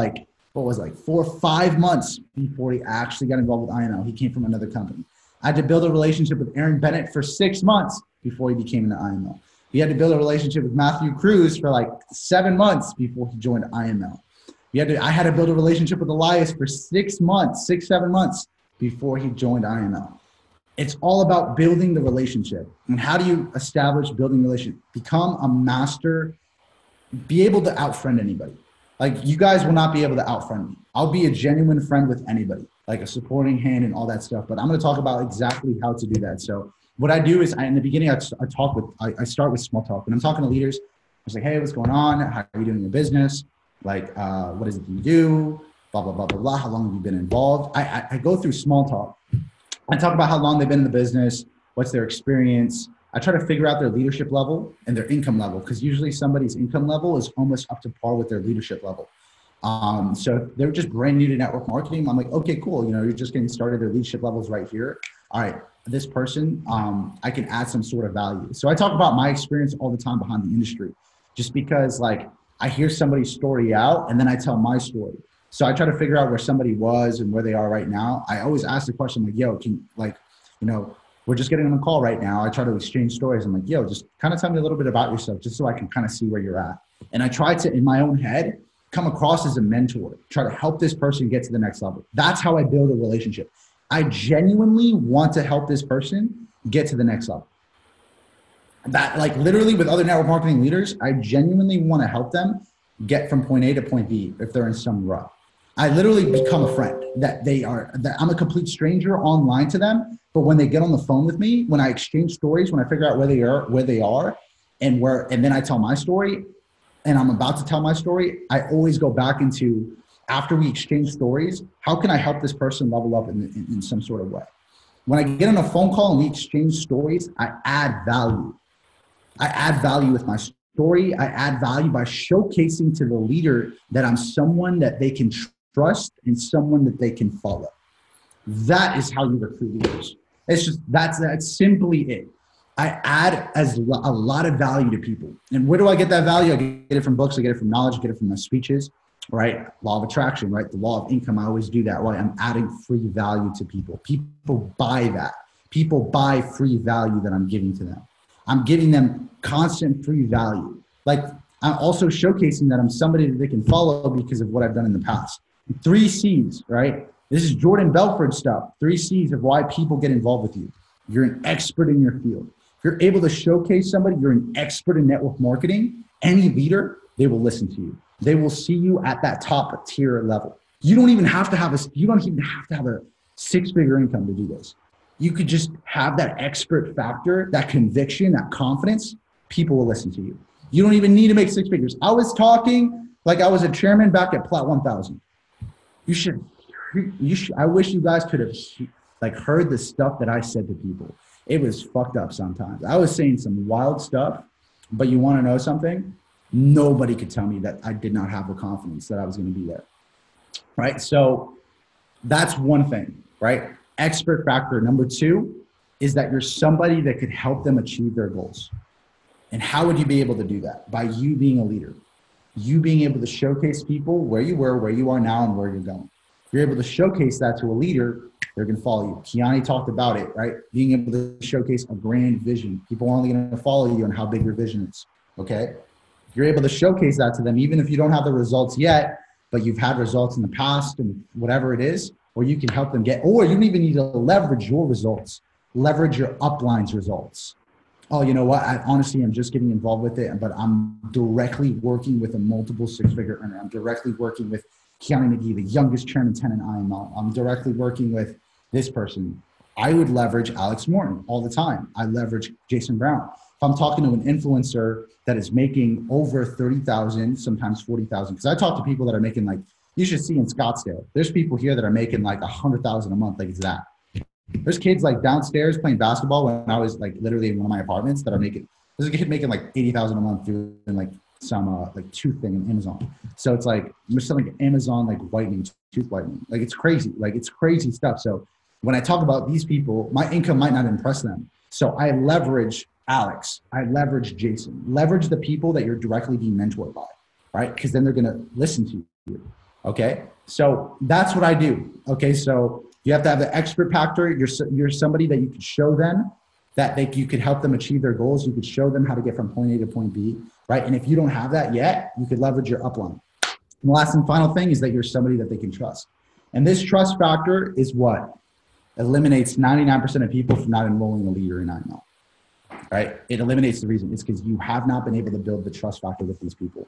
4 or 5 months before he actually got involved with IMO. He came from another company. I had to build a relationship with Aaron Bennett for 6 months before he became an IMO. We had to build a relationship with Matthew Cruz for 7 months before he joined IMO. I had to build a relationship with Elias for 6 months, 7 months before he joined IMO. It's all about building the relationship. And how do you establish building a relationship? Become a master, be able to outfriend anybody. Like you guys will not be able to outfriend me. I'll be a genuine friend with anybody, like a supporting hand and all that stuff. But I'm going to talk about exactly how to do that. So what I do is in the beginning, I start with small talk. When I'm talking to leaders, I was like, hey, what's going on? How are you doing in your business? What is it that you do? Blah, blah, blah, blah, blah. How long have you been involved? I go through small talk. I talk about how long they've been in the business, what's their experience. I try to figure out their leadership level and their income level, because usually somebody's income level is almost up to par with their leadership level. So they're just brand new to network marketing. I'm like, okay, cool. You're just getting started. Their leadership level is right here. All right, this person, I can add some sort of value. So I talk about my experience all the time behind the industry, just because I hear somebody's story out and then I tell my story. So I try to figure out where somebody was and where they are right now. I always ask the question yo, we're just getting on a call right now. I try to exchange stories. I'm like, yo, just kind of tell me a little bit about yourself just so I can kind of see where you're at. And I try to, in my own head, come across as a mentor, try to help this person get to the next level. That's how I build a relationship. I genuinely want to help this person get to the next level. That literally with other network marketing leaders, I genuinely want to help them get from point A to point B if they're in some rut. I literally become a friend that I'm a complete stranger online to them. But when they get on the phone with me, when I exchange stories, when I figure out where they are and then I tell my story and I'm about to tell my story, I always go back into, after we exchange stories, how can I help this person level up in some sort of way? When I get on a phone call and we exchange stories, I add value. I add value with my story. I add value by showcasing to the leader that I'm someone that they can trust and someone that they can follow. That is how you recruit leaders. It's just, that's simply it. I add a lot of value to people. And where do I get that value? I get it from books. I get it from knowledge. I get it from my speeches, right? Law of attraction, right? The law of income. I always do that. Right? I'm adding free value to people. People buy that. People buy free value that I'm giving to them. I'm giving them constant free value. I'm also showcasing that I'm somebody that they can follow because of what I've done in the past. 3 C's, right? This is Jordan Belfort stuff. 3 C's of why people get involved with you. You're an expert in your field. If you're able to showcase somebody, you're an expert in network marketing, any leader, they will listen to you. They will see you at that top tier level. You don't even have to have a 6-figure income to do this. You could just have that expert factor, that conviction, that confidence. People will listen to you. You don't even need to make 6 figures. I was talking like I was a chairman back at Plat 1000. You should, I wish you guys could have like heard the stuff that I said to people. It was fucked up sometimes. I was saying some wild stuff, but you want to know something? Nobody could tell me that I did not have the confidence that I was going to be there, right? So that's one thing, right? Expert factor. Number 2 is that you're somebody that could help them achieve their goals. And how would you be able to do that? By you being a leader. You being able to showcase people where you were, where you are now, and where you're going. If you're able to showcase that to a leader, they're going to follow you. Kiani talked about it, right? Being able to showcase a grand vision. People are only going to follow you on how big your vision is, okay? If you're able to showcase that to them, even if you don't have the results yet, but you've had results in the past and whatever it is, or you can help them get, or you don't even need to leverage your results. Leverage your upline's results. Oh, you know what? I honestly am just getting involved with it, but I'm directly working with a multiple 6-figure earner. I'm directly working with Kiani McGee, the youngest chairman 10 in IML. I'm directly working with this person. I would leverage Alex Morton all the time. I leverage Jason Brown. If I'm talking to an influencer that is making over 30,000, sometimes 40,000, because I talk to people that are making like, you should see in Scottsdale, there's people here that are making like 100,000 a month, like it's that. There's kids like downstairs playing basketball when I was like literally in one of my apartments that are making, there's a kid making like 80,000 a month doing like some like tooth thing in Amazon. So it's like, we're selling Amazon like whitening, tooth whitening. Like it's crazy. Like it's crazy stuff. So when I talk about these people, my income might not impress them. So I leverage Alex. I leverage Jason. Leverage the people that you're directly being mentored by, right? Because then they're going to listen to you. Okay. So that's what I do. Okay. So you have to have the expert factor. You're somebody that you could show them that you could help them achieve their goals. You could show them how to get from point A to point B, right? And if you don't have that yet, you could leverage your upline. And the last and final thing is that you're somebody that they can trust. And this trust factor is what eliminates 99% of people from not enrolling a leader in IML, right? It eliminates the reason. It's because you have not been able to build the trust factor with these people.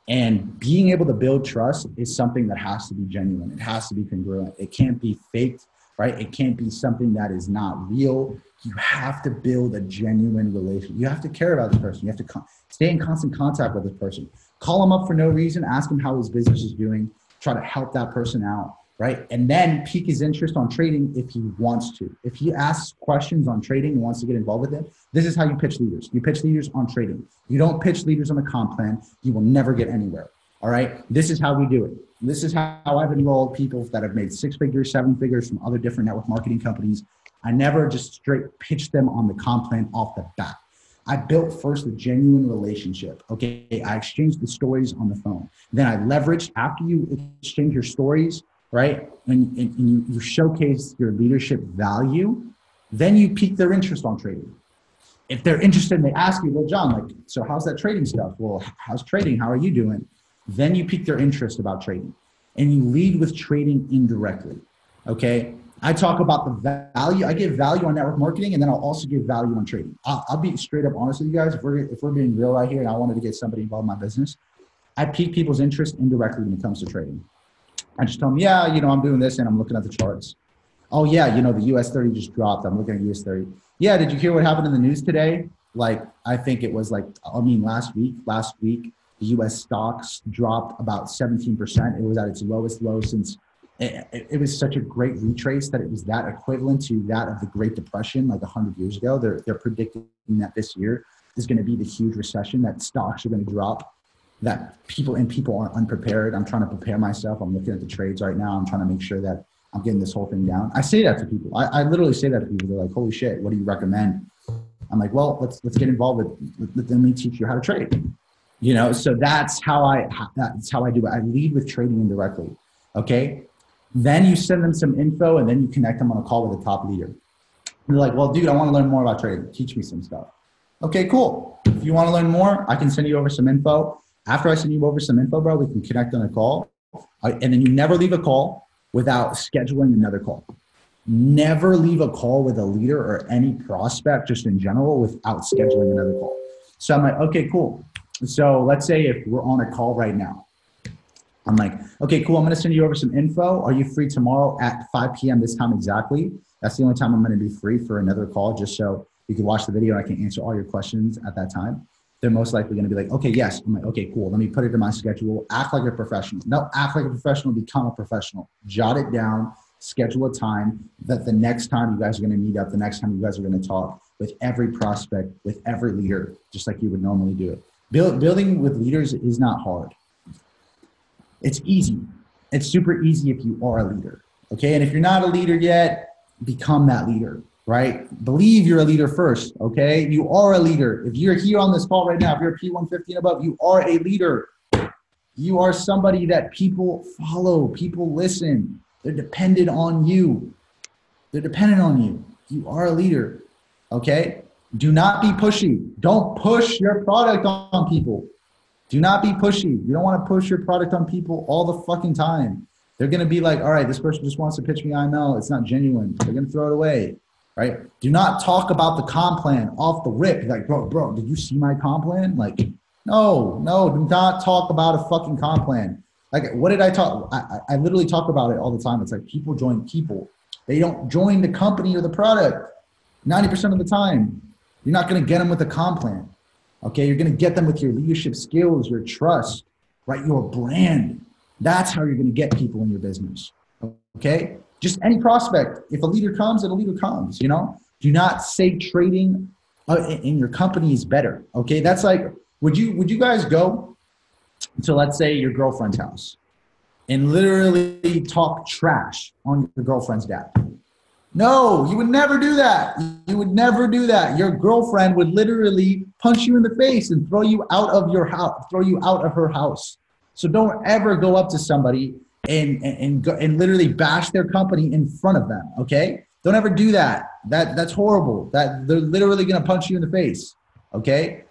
And being able to build trust is something that has to be genuine. It has to be congruent. It can't be faked, right? It can't be something that is not real. You have to build a genuine relationship. You have to care about this person. You have to stay in constant contact with this person. Call him up for no reason. Ask him how his business is doing. Try to help that person out, right? And then pique his interest on trading if he wants to. If he asks questions on trading and wants to get involved with it, this is how you pitch leaders. You pitch leaders on trading. You don't pitch leaders on the comp plan. You will never get anywhere, all right? This is how we do it. This is how I've enrolled people that have made 6 figures, 7 figures from other different network marketing companies. I never just straight pitch them on the comp plan off the bat. I built first a genuine relationship. Okay, I exchanged the stories on the phone. Then I leveraged, after you exchange your stories, right, and you showcase your leadership value, then you pique their interest on trading. If they're interested and they ask you, well, John, like, so how's that trading stuff? Well, how's trading? How are you doing? Then you pique their interest about trading. And you lead with trading indirectly, okay? I talk about the value. I give value on network marketing, and then I'll also give value on trading. I'll be straight up honest with you guys. If we're being real right here and I wanted to get somebody involved in my business, I pique people's interest indirectly when it comes to trading. I just tell them, yeah, you know, I'm doing this and I'm looking at the charts. Oh yeah, you know, the US 30 just dropped. I'm looking at US 30. Yeah, did you hear what happened in the news today? Like, I think it was like, last week, the US stocks dropped about 17%. It was at its lowest low since, it was such a great retrace that it was that equivalent to that of the Great Depression, like 100 years ago. They're predicting that this year is going to be the huge recession, that stocks are going to drop, that people are unprepared. I'm trying to prepare myself. I'm looking at the trades right now. I'm trying to make sure that I'm getting this whole thing down. I say that to people. I literally say that to people. They're like, holy shit, what do you recommend? I'm like, well, let's get involved with, let me teach you how to trade. You know, so that's how I do it. I lead with trading indirectly. Okay. Then you send them some info and then you connect them on a call with a top leader. They're like, well, dude, I want to learn more about trading. Teach me some stuff. Okay, cool. If you want to learn more, I can send you over some info. After I send you over some info, bro, we can connect on a call. And then you never leave a call without scheduling another call. Never leave a call with a leader or any prospect just in general without scheduling another call. So I'm like, okay, cool. So let's say if we're on a call right now, I'm like, okay, cool. I'm going to send you over some info. Are you free tomorrow at 5 p.m. this time exactly? That's the only time I'm going to be free for another call, just so you can watch the video and I can answer all your questions at that time. They're most likely going to be like, okay, yes. I'm like, okay, cool. Let me put it in my schedule. Act like a professional. No, act like a professional, become a professional. Jot it down, schedule a time that the next time you guys are going to meet up, the next time you guys are going to talk with every prospect, with every leader, just like you would normally do it. Building with leaders is not hard. It's easy. It's super easy if you are a leader, okay? And if you're not a leader yet, become that leader, right? Believe you're a leader first, okay? You are a leader. If you're here on this call right now, if you're a P150 and above, you are a leader. You are somebody that people follow, people listen. They're dependent on you. They're dependent on you. You are a leader, okay? Do not be pushy. Don't push your product on people. Do not be pushy. You don't want to push your product on people all the fucking time. They're going to be like, all right, this person just wants to pitch me IML. It's not genuine. They're going to throw it away, right? Do not talk about the comp plan off the rip. Like, bro, did you see my comp plan? Like, no, do not talk about a fucking comp plan. Like, what did I talk? I literally talk about it all the time. It's like people join people. They don't join the company or the product 90% of the time. You're not going to get them with a comp plan. Okay, you're going to get them with your leadership skills, your trust, right? Your brand. That's how you're going to get people in your business. Okay, just any prospect. If a leader comes, then a leader comes. You know, do not say trading in your company is better. Okay, that's like, would you guys go to, let's say, your girlfriend's house and literally talk trash on your girlfriend's dad? No, you would never do that. You would never do that. Your girlfriend would literally punch you in the face and throw you out of your house, throw you out of her house. So don't ever go up to somebody and literally bash their company in front of them. Okay? Don't ever do that. That's horrible. That they're literally gonna punch you in the face. Okay?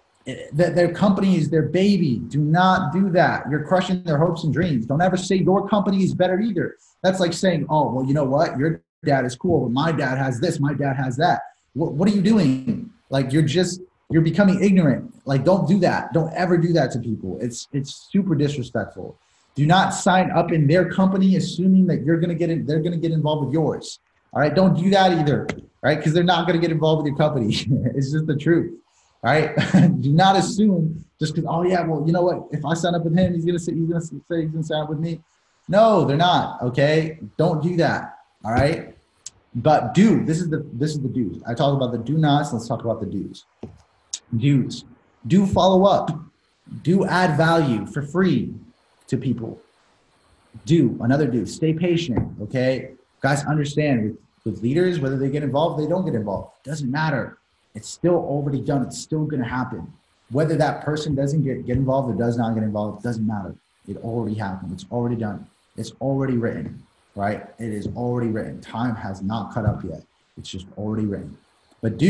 Their company is their baby. Do not do that. You're crushing their hopes and dreams. Don't ever say your company is better either. That's like saying, oh, well, you know what? Your dad is cool, but my dad has this, my dad has that. What are you doing? Like, you're becoming ignorant. Like, don't do that. Don't ever do that to people. It's super disrespectful. Do not sign up in their company assuming that they're gonna get involved with yours. All right, don't do that either, right? Because they're not gonna get involved with your company. It's just the truth. All right, do not assume just because, oh yeah, well, you know what? If I sign up with him, he's gonna say he's gonna sign up with me. No, they're not. Okay, don't do that. All right, but this is the do's. I talk about the do nots. Let's talk about the do's. Do's. Do follow up. Do add value for free to people. Another do. Stay patient. Okay, guys, understand with leaders, whether they get involved, they don't get involved. Doesn't matter. It's still already done. It's still going to happen. Whether that person doesn't get involved or does not get involved, doesn't matter. It already happened. It's already done. It's already written, right? It is already written. Time has not cut up yet. It's just already written. But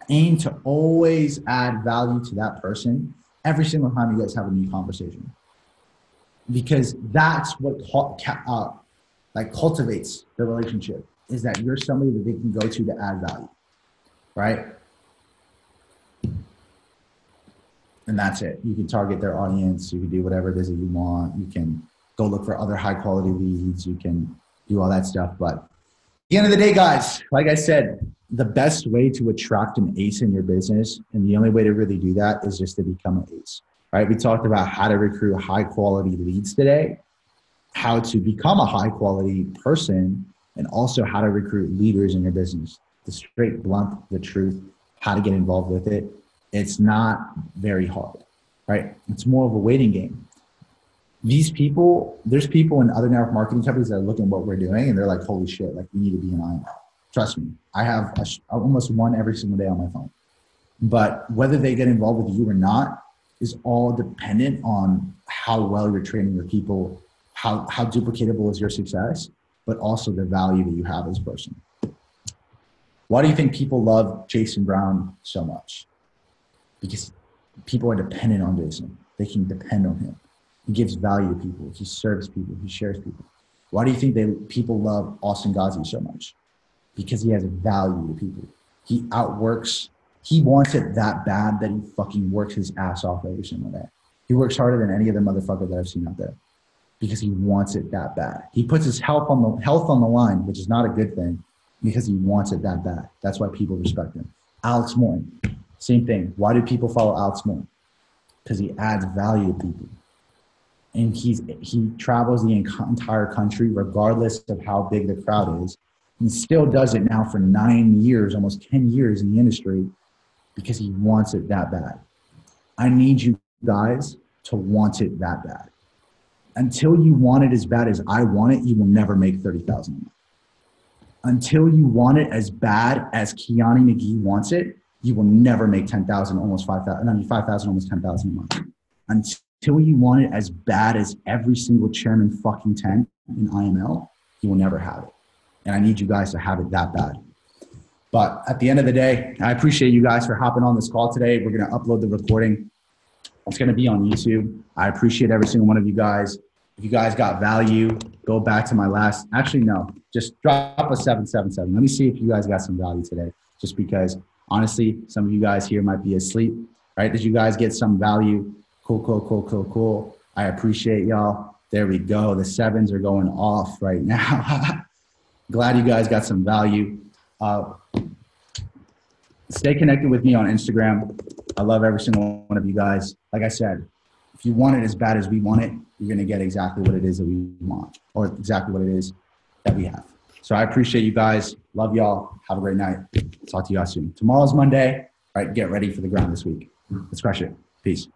aim to always add value to that person every single time you guys have a new conversation. Because that's what cultivates the relationship, is that you're somebody that they can go to add value. Right? And that's it. You can target their audience. You can do whatever it is that you want. You can go look for other high quality leads. You can do all that stuff. But at the end of the day, guys, like I said, the best way to attract an ace in your business, and the only way to really do that, is just to become an ace. Right? We talked about how to recruit high quality leads today, how to become a high quality person, and also how to recruit leaders in your business. The straight, blunt, the truth, how to get involved with it. It's not very hard, right? It's more of a waiting game. There's people in other network marketing companies that are looking at what we're doing and they're like, holy shit, like we need to be in IML. Trust me, I have almost one every single day on my phone. But whether they get involved with you or not is all dependent on how well you're training your people, how duplicatable is your success, but also the value that you have as a person. Why do you think people love Jason Brown so much? Because People are dependent on Jason. They can depend on him. He gives value to people. He serves people. He shares people. Why do you think people love Austin Ghazi so much? Because he has value to people. He outworks. He wants it that bad that he fucking works his ass off every single day. He works harder than any other motherfucker that I've seen out there because he wants it that bad. He puts his health on the line, which is not a good thing, because he wants it that bad. That's why people respect him. Alex Morton, same thing. Why do people follow Alex Morton? Because he adds value to people. And he travels the entire country regardless of how big the crowd is. He still does it now for 9 years, almost 10 years in the industry, because he wants it that bad. I need you guys to want it that bad. Until you want it as bad as I want it, you will never make $30,000 a month. Until you want it as bad as Kiani McGee wants it, you will never make 10,000, almost 5,000, I mean 5,000, almost 10,000 a month. Until you want it as bad as every single chairman fucking tent in IML, you will never have it. And I need you guys to have it that bad. But at the end of the day, I appreciate you guys for hopping on this call today. We're going to upload the recording. It's going to be on YouTube. I appreciate every single one of you guys. If you guys got value, go back to my last, actually, no, just drop a 777. Let me see if you guys got some value today, just because honestly, some of you guys here might be asleep, right? Did you guys get some value? Cool. I appreciate y'all. There we go. The sevens are going off right now. Glad you guys got some value. Stay connected with me on Instagram. I love every single one of you guys. Like I said, if you want it as bad as we want it, you're going to get exactly what it is that we want, or exactly what it is that we have. So I appreciate you guys. Love y'all. Have a great night. Talk to you guys soon. Tomorrow's Monday. All right, get ready for the grind this week. Let's crush it. Peace.